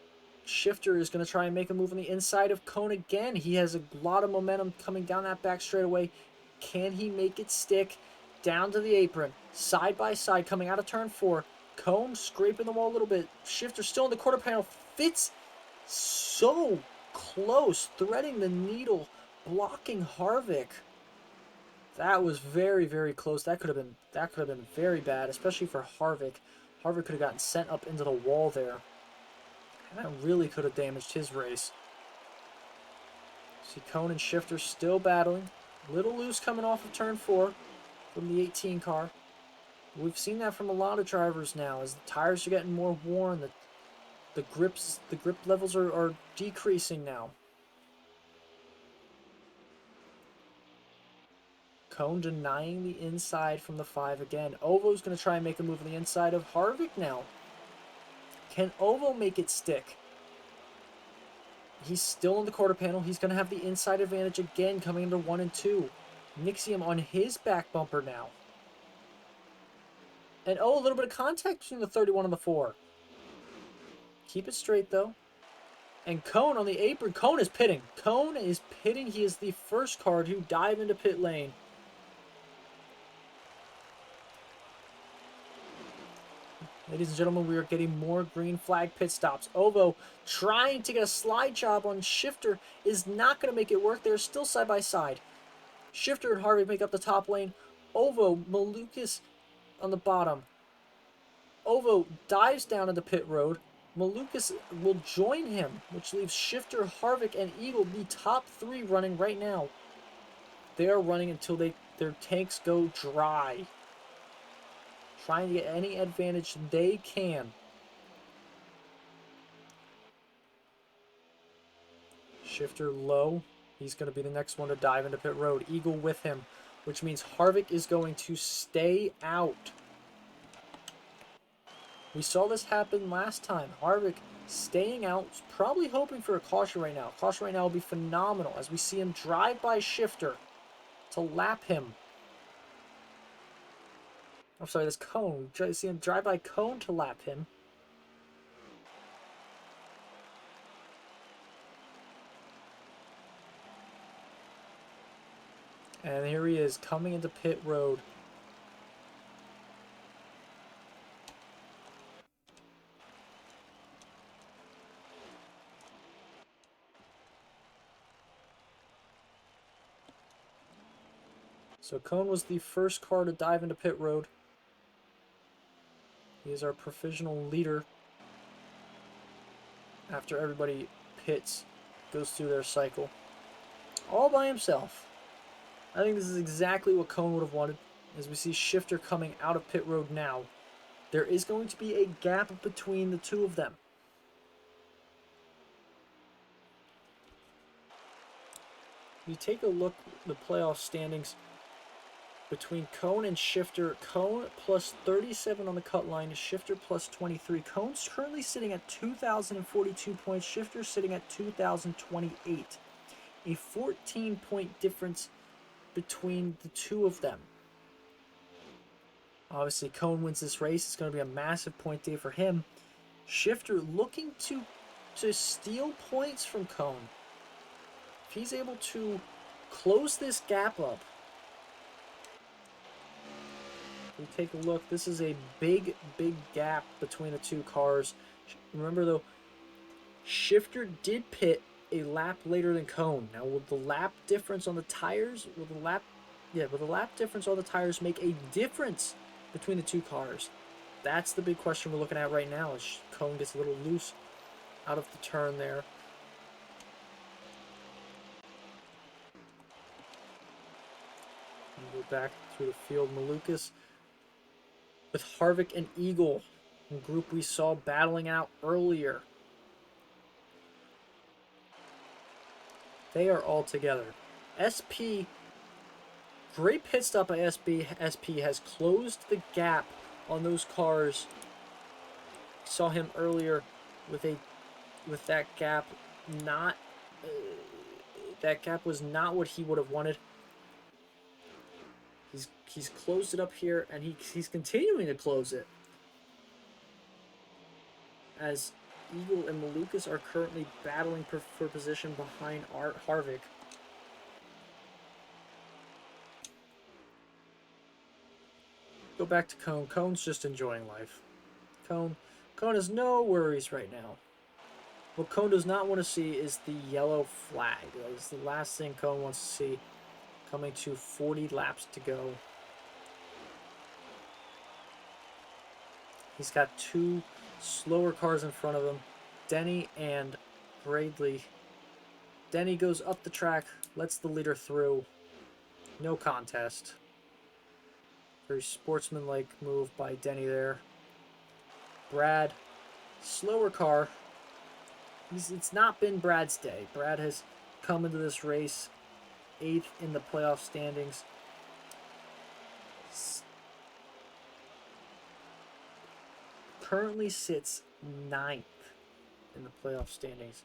Shifter is going to try and make a move on the inside of Cone again. He has a lot of momentum coming down that back straightaway. Can he make it stick? Down to the apron. Side by side coming out of turn 4. Cone scraping the wall a little bit. Shifter still in the quarter panel. Fits so close. Threading the needle. Blocking Harvick. That was very, very close. That could have been very bad, especially for Harvick. Harvick could have gotten sent up into the wall there. And that really could have damaged his race. See Cone and Shifter still battling. A little loose coming off of turn 4 from the 18 car. We've seen that from a lot of drivers now. As the tires are getting more worn, the grip levels are decreasing now. Cone denying the inside from the 5 again. Ovo's going to try and make a move on the inside of Harvick now. Can Ovo make it stick? He's still in the quarter panel. He's going to have the inside advantage again coming into 1 and 2. Nixium on his back bumper now. And a little bit of contact between the 31 and the 4. Keep it straight though. And Cone on the apron. Cone is pitting. Cone is pitting. He is the first car to dive into pit lane. Ladies and gentlemen, we are getting more green flag pit stops. Ovo trying to get a slide job on Shifter is not going to make it work. They're still side by side. Shifter and Harvick make up the top lane. Ovo, Malukas on the bottom. Ovo dives down into pit road. Malukas will join him, which leaves Shifter, Harvick, and Eagle, the top 3 running right now. They are running until their tanks go dry. Trying to get any advantage they can. Shifter low. He's going to be the next one to dive into pit road. Eagle with him, which means Harvick is going to stay out. We saw this happen last time. Harvick staying out, probably hoping for a caution right now. Caution right now will be phenomenal as we see him drive by Shifter to lap him. I'm sorry, that's Cone. See him drive by Cone to lap him. And here he is coming into pit road. So Cone was the first car to dive into pit road. He is our provisional leader after everybody pits, goes through their cycle. All by himself. I think this is exactly what Cone would have wanted, as we see Shifter coming out of pit road now. There is going to be a gap between the two of them. You take a look at the playoff standings between Cone and Shifter. Cone plus 37 on the cut line, Shifter plus 23. Cone's currently sitting at 2,042 points, Shifter sitting at 2,028. A 14-point difference between the two of them. Obviously, Cone wins this race. It's going to be a massive point day for him. Shifter looking to steal points from Cone. If he's able to close this gap up, we take a look. This is a big gap between the two cars. Remember, though, Shifter did pit a lap later than Cone. Now, will the lap difference on the tires, will the lap difference on the tires make a difference between the two cars? That's the big question we're looking at right now, as Cone gets a little loose out of the turn there. And go back through the field. Malukas with Harvick and Eagle, a group we saw battling out earlier. They are all together. SP, great pit stop by SP has closed the gap on those cars. Saw him earlier with that gap. That gap was not what he would have wanted. He's closed it up here, and he's continuing to close it, as Eagle and Malukas are currently battling for position behind Harvick. Go back to Cone. Cone's just enjoying life. Cone has no worries right now. What Cone does not want to see is the yellow flag. That is the last thing Cone wants to see. Coming to 40 laps to go. He's got two slower cars in front of him, Denny and Bradley. Denny goes up the track, lets the leader through. No contest. Very sportsmanlike move by Denny there. Brad, slower car. It's not been Brad's day. Brad has come into this race 8th in the playoff standings. Currently sits 9th in the playoff standings.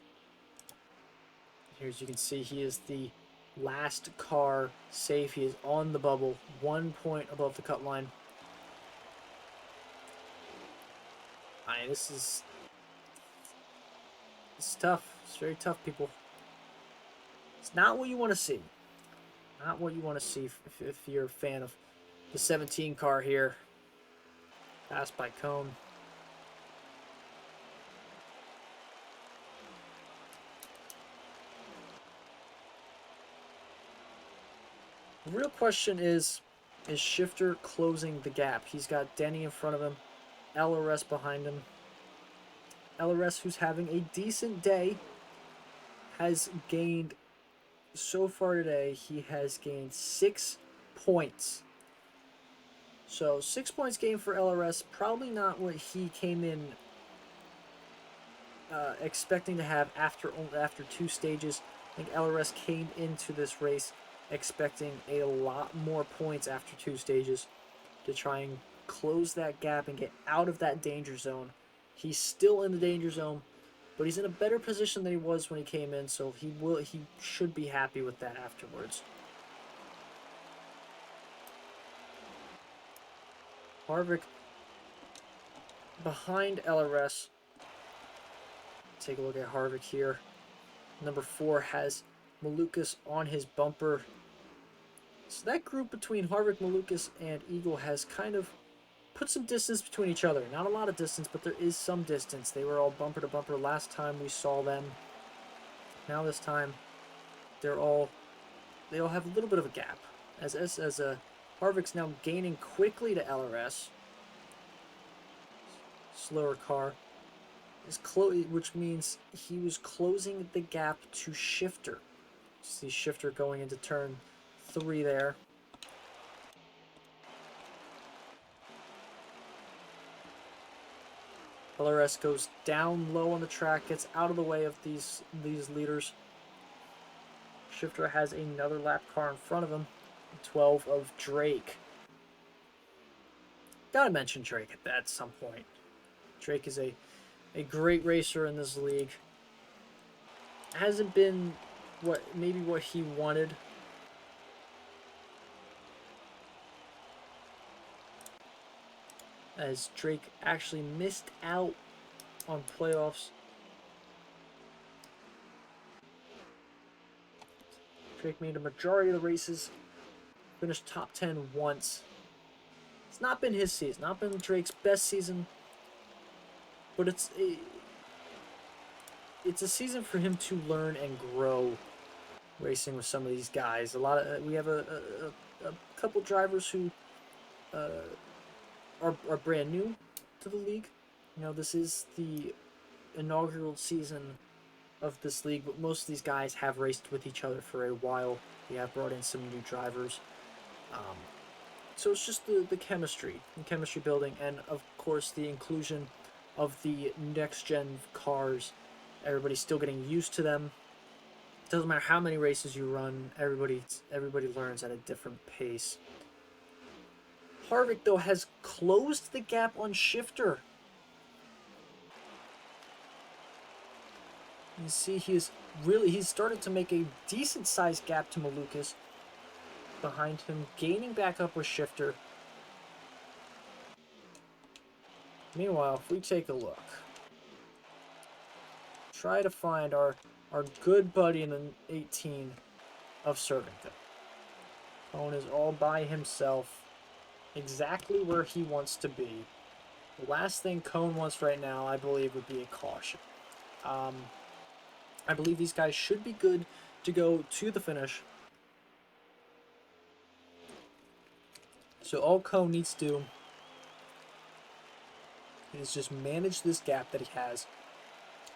Here, as you can see, he is the last car safe. He is on the bubble, 1 point above the cut line. This is tough. It's very tough, people. It's not what you want to see. Not what you want to see if you're a fan of the 17 car here. Passed by Cone. The real question is Shifter closing the gap? He's got Denny in front of him, LRS behind him. LRS, who's having a decent day, has gained, so far today, he has gained 6 points. So 6 points gained for LRS, probably not what he came in expecting to have after 2 stages. I think LRS came into this race expecting a lot more points after 2 stages to try and close that gap and get out of that danger zone. He's still in the danger zone, but he's in a better position than he was when he came in, so he should be happy with that afterwards. Harvick behind LRS. Take a look at Harvick here. Number 4 has Malukas on his bumper. So that group between Harvick, Malukas, and Eagle has kind of put some distance between each other. Not a lot of distance, but there is some distance. They were all bumper to bumper last time we saw them. Now this time, they all have a little bit of a gap. As Harvick's now gaining quickly to LRS. Slower car. Which means he was closing the gap to Shifter. See Shifter going into turn 3 there. LRS goes down low on the track, gets out of the way of these leaders. Shifter has another lap car in front of him. 12 of Drake. Gotta mention Drake at some point. Drake is a great racer in this league. Hasn't been what he wanted. As Drake actually missed out on playoffs. Drake made a majority of the races. Finished top 10 once. It's not been his season. Not been Drake's best season. But it's a season for him to learn and grow racing with some of these guys. We have a couple drivers who are brand new to the league. You know, this is the inaugural season of this league, but most of these guys have raced with each other for a while. We have brought in some new drivers. So it's just the chemistry building, and of course the inclusion of the next gen cars. Everybody's still getting used to them. Doesn't matter how many races you run, everybody learns at a different pace. Harvick, though, has closed the gap on Shifter. You see, he's started to make a decent sized gap to Malukas. Behind him, gaining back up with Shifter. Meanwhile, if we take a look, try to find our good buddy in the 18 of Servington. Cone is all by himself, exactly where he wants to be. The last thing Cone wants right now, I believe, would be a caution. I believe these guys should be good to go to the finish. So all Cone needs to do is just manage this gap that he has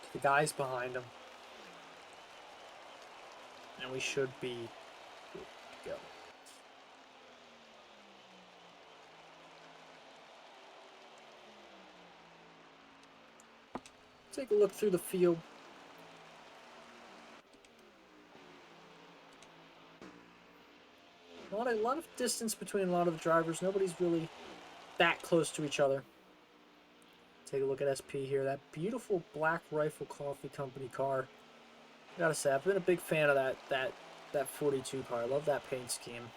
to the guys behind him. And we should be good to go. Take a look through the field. A lot of distance between a lot of the drivers. Nobody's really that close to each other. Take a look at SP here. That beautiful Black Rifle Coffee Company car. I gotta say, I've been a big fan of that 42 car. I love that paint scheme.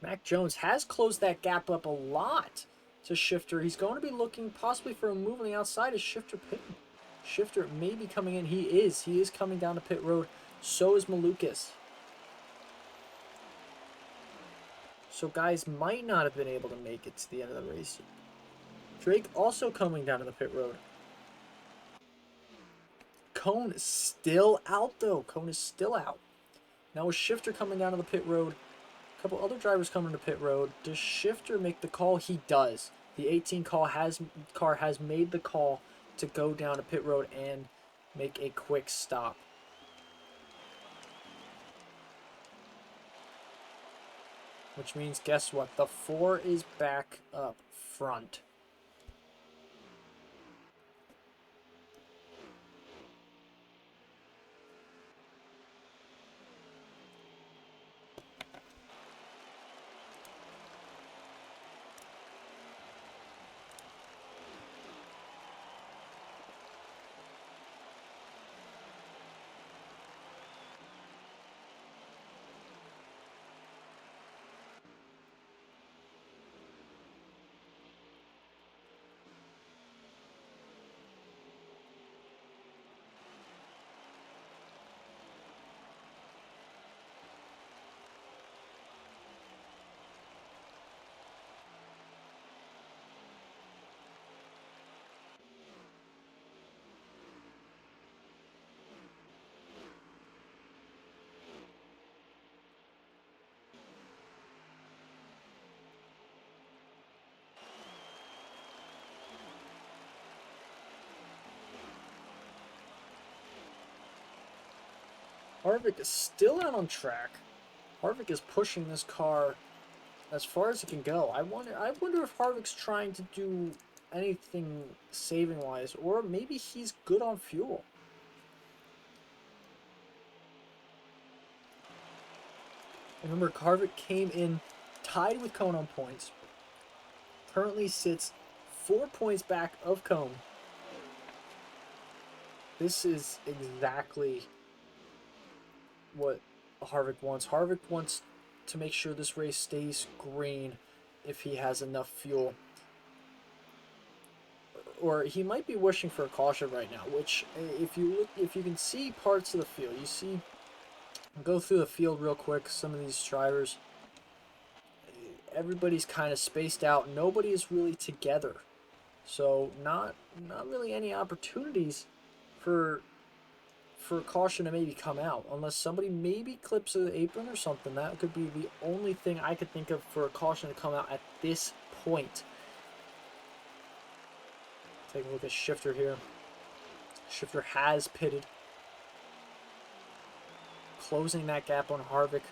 Mac Jones has closed that gap up a lot to Shifter. He's going to be looking possibly for a move on the outside. Is Shifter pitting? Shifter may be coming in. He is coming down to pit road. So is Malukas. So guys might not have been able to make it to the end of the race. Drake also coming down to the pit road. Cone is still out, though. Cone is still out. Now with Shifter coming down to the pit road, a couple other drivers coming to pit road. Does Shifter make the call? He does. The 18 car has made the call to go down to pit road and make a quick stop. Which means, guess what? The 4 is back up front. Harvick is still out on track. Harvick is pushing this car as far as it can go. I wonder if Harvick's trying to do anything saving wise, or maybe he's good on fuel. Remember, Harvick came in tied with Cone on points. Currently sits 4 points back of Cone. This is exactly what Harvick wants. Harvick wants to make sure this race stays green if he has enough fuel. Or he might be wishing for a caution right now, which if you can see parts of the field, you see, go through the field real quick, some of these drivers, everybody's kind of spaced out. Nobody is really together. So not really any opportunities for caution to maybe come out, unless somebody maybe clips the apron or something. That could be the only thing I could think of for a caution to come out at this point. Take a look at Shifter here. Shifter has pitted, closing that gap on Harvick.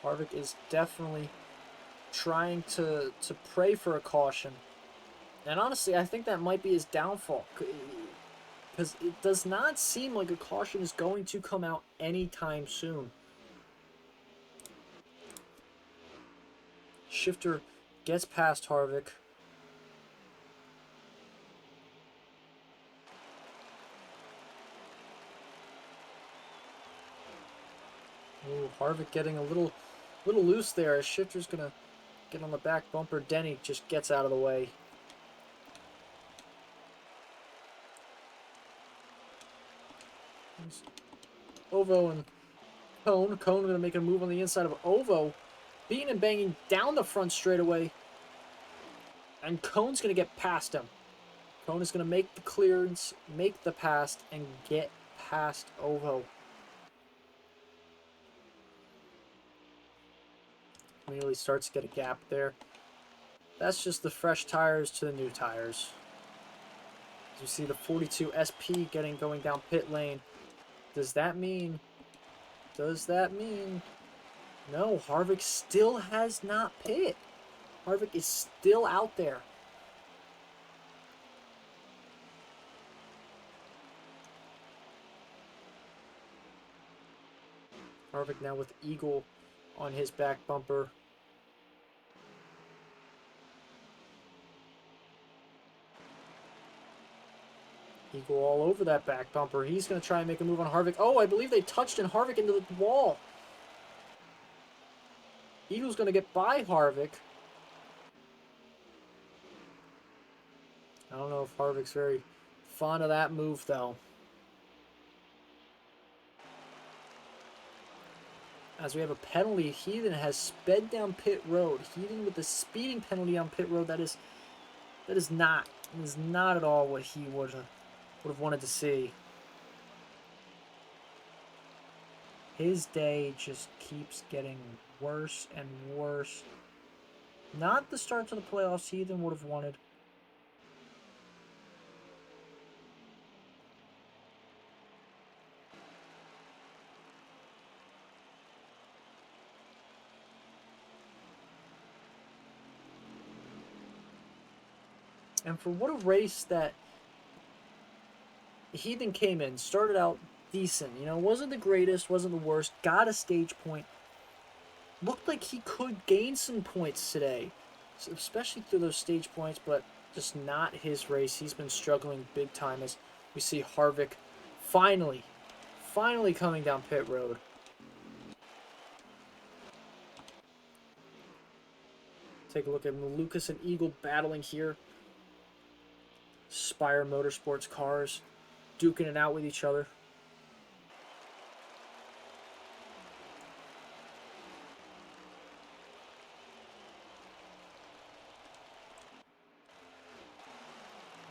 Harvick is definitely trying to pray for a caution. And honestly, I think that might be his downfall. Because it does not seem like a caution is going to come out anytime soon. Shifter gets past Harvick. Ooh, Harvick getting a little loose there. Shifter's gonna get on the back bumper. Denny just gets out of the way. Ovo and Cone. Cone gonna make a move on the inside of Ovo, beating and banging down the front straightaway. And Cone's gonna get past him. Cone is gonna make the clearance, make the pass, and get past Ovo. Immediately starts to get a gap there. That's just the fresh tires to the new tires. As you see the 42 SP going down pit lane. Does that mean no, Harvick still has not pit. Harvick is still out there. Harvick now with Eagle on his back bumper. Eagle all over that back bumper. He's going to try and make a move on Harvick. Oh, I believe they touched and Harvick into the wall. Eagle's going to get by Harvick. I don't know if Harvick's very fond of that move, though. As we have a penalty, Heathen has sped down pit road. Heathen with the speeding penalty on pit road. That is not at all what he would have wanted to see. His day just keeps getting worse and worse. Not the start to the playoffs Heathen would have wanted. And for what a race that Heathen came in, started out decent, you know, wasn't the greatest, wasn't the worst, got a stage point. Looked like he could gain some points today, especially through those stage points, but just not his race. He's been struggling big time as we see Harvick finally coming down pit road. Take a look at Lucas and Eagle battling here. Spire Motorsports cars duking it out with each other.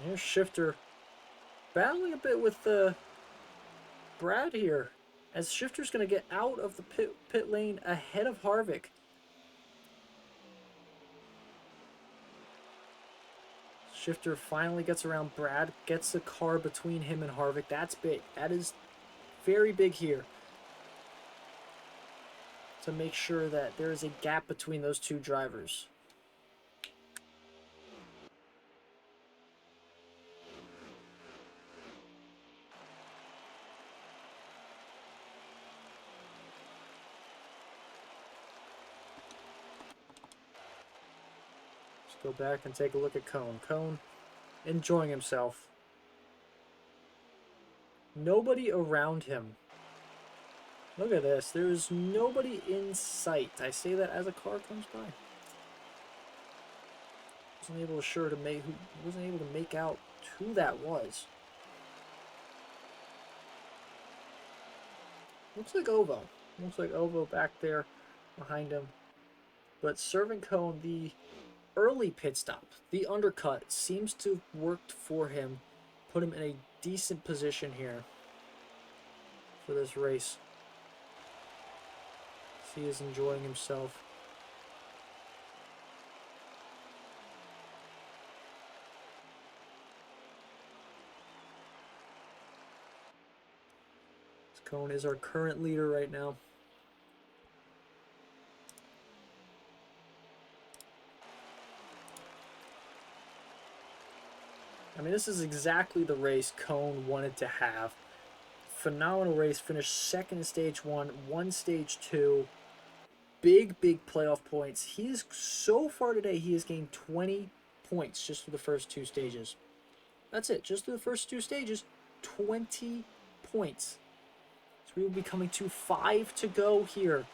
Here's Shifter battling a bit with Brad here, as Shifter's going to get out of the pit lane ahead of Harvick. Shifter finally gets around Brad, gets the car between him and Harvick. That's big. That is very big here. To make sure that there is a gap between those two drivers. Let's go back and take a look at Cone. Cone enjoying himself. Nobody around him. Look at this. There is nobody in sight. I say that as a car comes by. Wasn't able to make out who that was. Looks like Ovo. Looks like Ovo back there behind him. But serving Cone, the early pit stop, the undercut, seems to have worked for him. Put him in a decent position here for this race. He is enjoying himself. Cone is our current leader right now. I mean, this is exactly the race Cone wanted to have. Phenomenal race. Finished second in stage 1, won stage 2. Big playoff points. He is, so far today, he has gained 20 points just through the first 2 stages. That's it. Just through the first 2 stages, 20 points. So we will be coming to 5 to go here.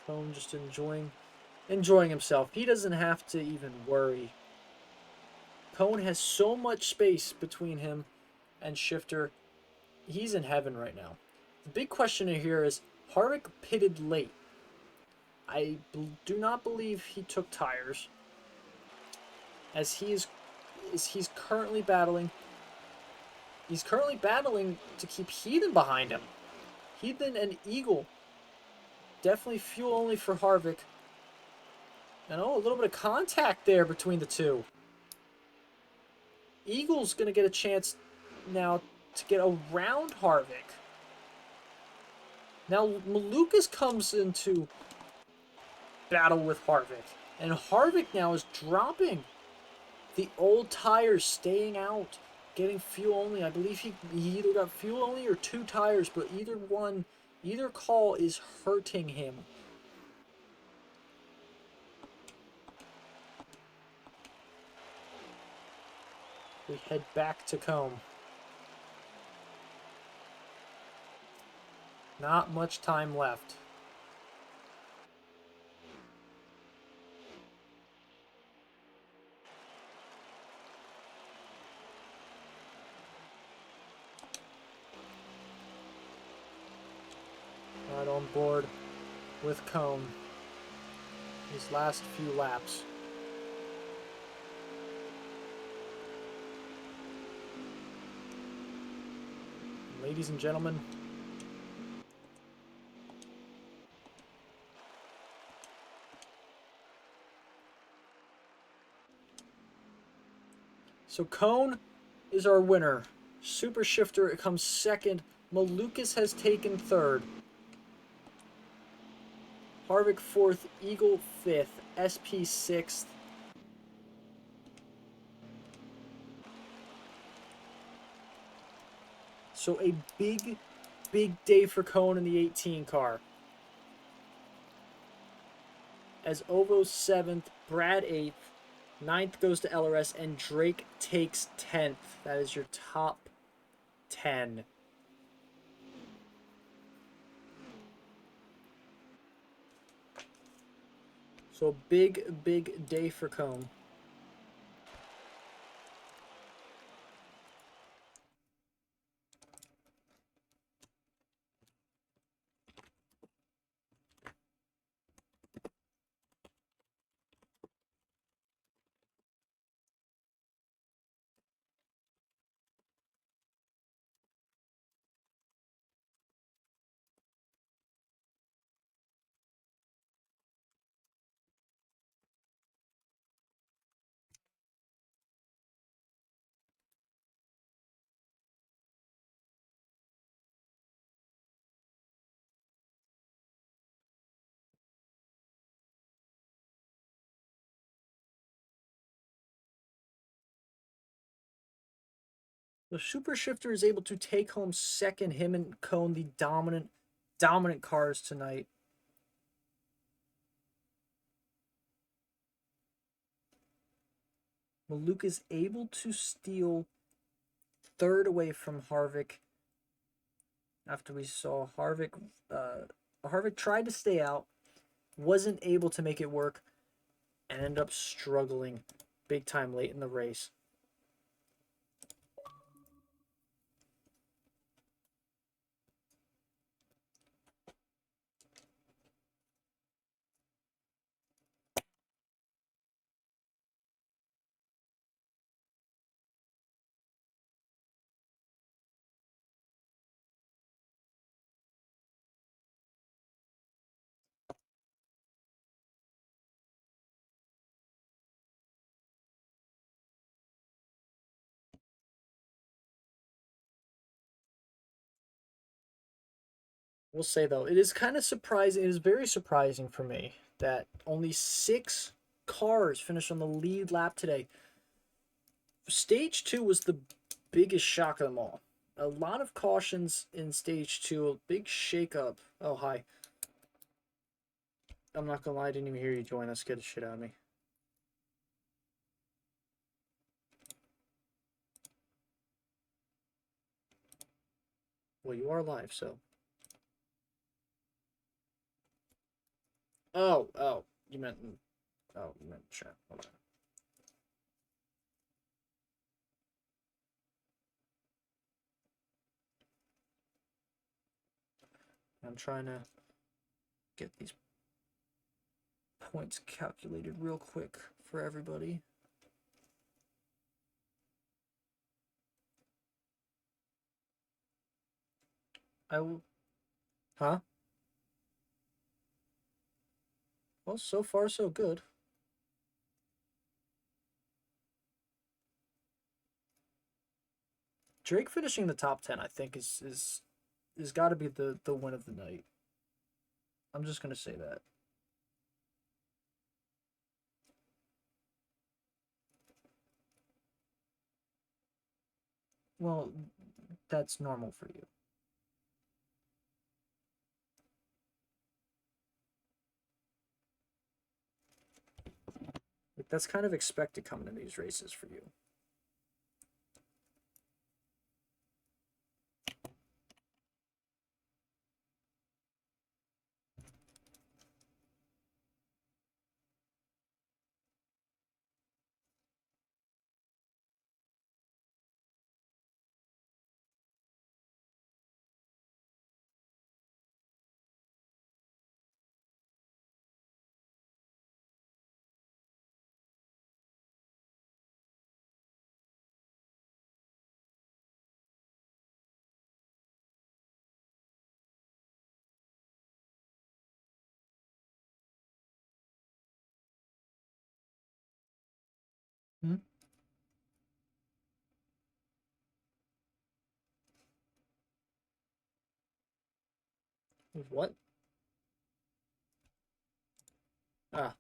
Cone just enjoying himself. He doesn't have to even worry. Cone has so much space between him and Shifter. He's in heaven right now. The big question here is, Harvick pitted late. I do not believe he took tires, as he's currently battling. He's currently battling to keep Heathen behind him. Heathen and Eagle. Definitely fuel only for Harvick. And a little bit of contact there between the two. Eagle's going to get a chance now to get around Harvick. Now Malukas comes into battle with Harvick. And Harvick now is dropping the old tires, staying out, getting fuel only. I believe he either got fuel only or 2 tires, but either call is hurting him. We head back to Combe. Not much time left. Right on board with Combe. These last few laps. Ladies and gentlemen, so Cone is our winner. Super Shifter, it comes second. Malukas has taken third. Harvick fourth. Eagle fifth. SP sixth. So a big day for Cone in the 18 car. As Ovo's 7th, Brad 8th, 9th goes to LRS, and Drake takes 10th. That is your top 10. So big day for Cone. The Super Shifter is able to take home second. Him and Cone, the dominant cars tonight. Maluk is able to steal third away from Harvick. After we saw Harvick tried to stay out, wasn't able to make it work, and ended up struggling big time late in the race. We'll say though, it is kind of surprising. It is very surprising for me that only 6 cars finished on the lead lap today. Stage 2 was the biggest shock of them all. A lot of cautions in stage 2, a big shakeup. Oh, hi. I'm not gonna lie, I didn't even hear you join. That scared the shit out of me. Well, you are live, so. Oh, you meant chat. Hold on. I'm trying to get these points calculated real quick for everybody. I will. Huh? Well, so far so good. Drake finishing the top 10, I think, is got to be the win of the night. I'm just gonna say that. Well, that's normal for you. Like, that's kind of expected coming in these races for you. Hmm? What? Ah.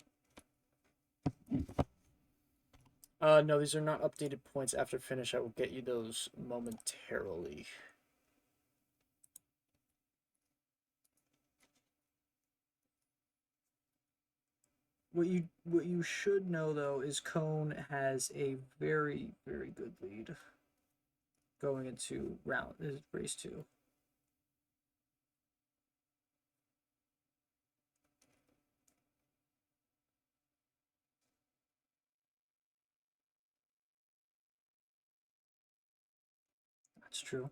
No, these are not updated points after finish. I will get you those momentarily. What you should know though is Cone has a very good lead going into race 2. That's true.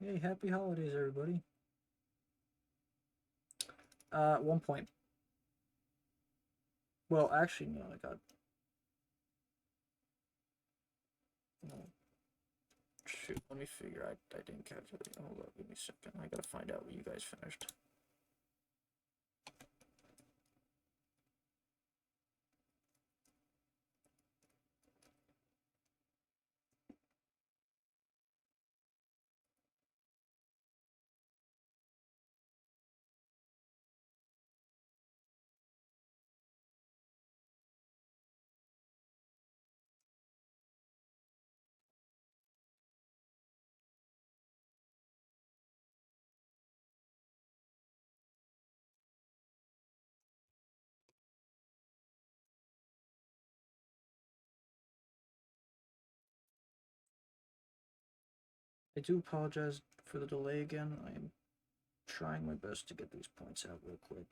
Hey, happy holidays, everybody. 1 point. Well, actually, no, I got. Oh, shoot, let me figure. I didn't calculate. Hold up, give me a second. I gotta find out what you guys finished. I do apologize for the delay again. I am trying my best to get these points out real quick.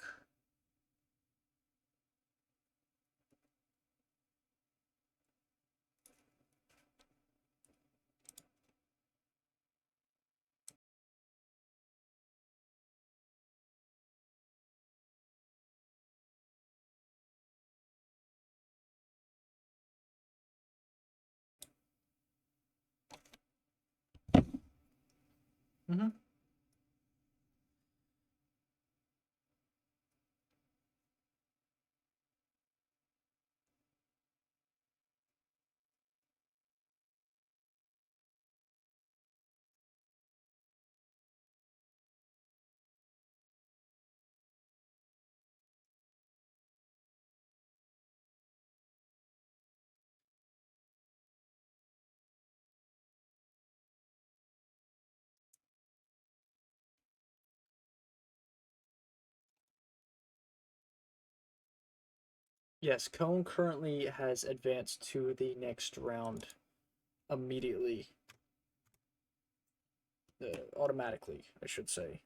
Mm-hmm. Yes, Cone currently has advanced to the next round immediately. Automatically, I should say.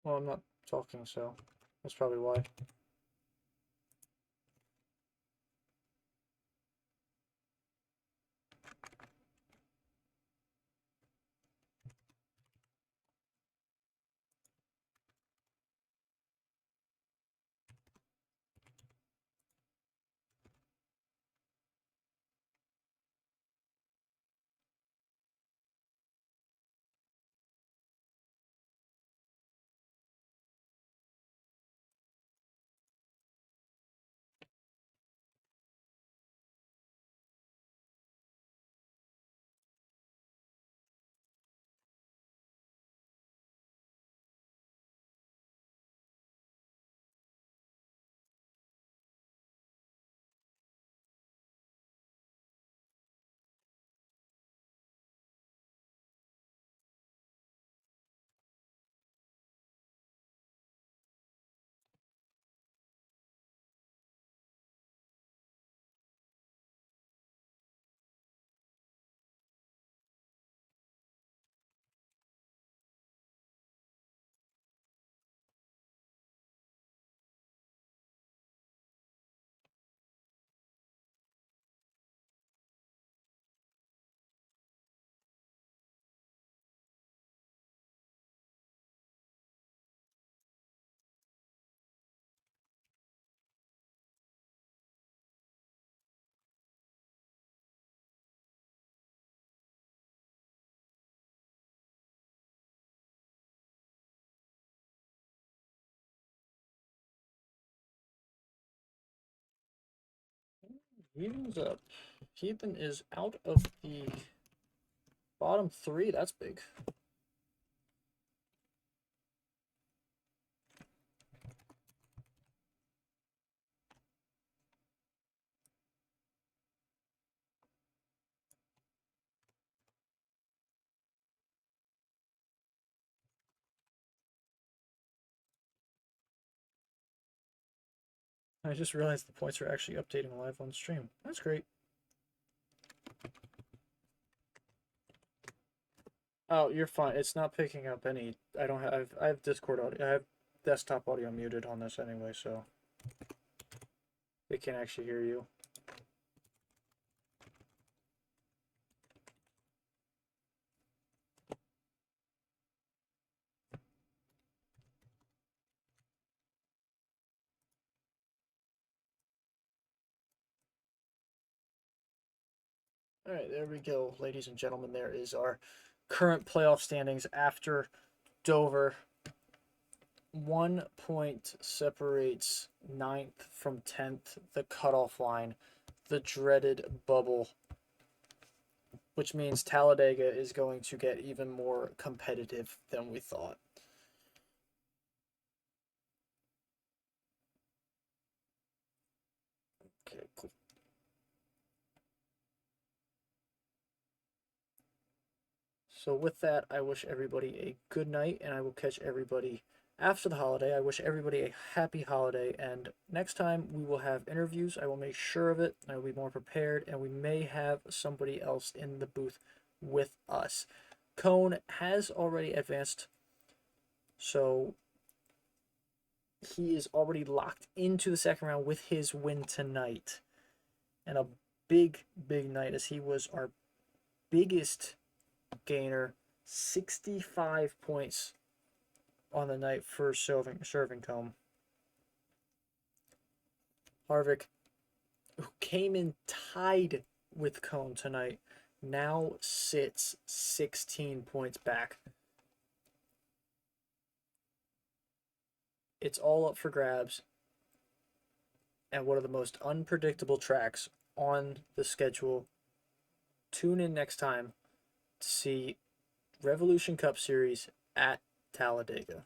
Well, I'm not talking, so that's probably why. Heathen's up. Heathen is out of the bottom three. That's big. I just realized the points are actually updating live on stream. That's great. Oh, you're fine. It's not picking up any. I have Discord audio. I have desktop audio muted on this anyway, so they can't actually hear you. All right, there we go, ladies and gentlemen. There is our current playoff standings after Dover. 1 point separates 9th from 10th, the cutoff line, the dreaded bubble, which means Talladega is going to get even more competitive than we thought. So with that, I wish everybody a good night, and I will catch everybody after the holiday. I wish everybody a happy holiday, and next time we will have interviews. I will make sure of it. I will be more prepared, and we may have somebody else in the booth with us. Cone has already advanced, so he is already locked into the second round with his win tonight. And a big, big night, as he was our biggest gainer, 65 points on the night for serving Comb. Harvick, who came in tied with Cone tonight, now sits 16 points back. It's all up for grabs at one of the most unpredictable tracks on the schedule. Tune in next time to see Revolution Cup Series at Talladega.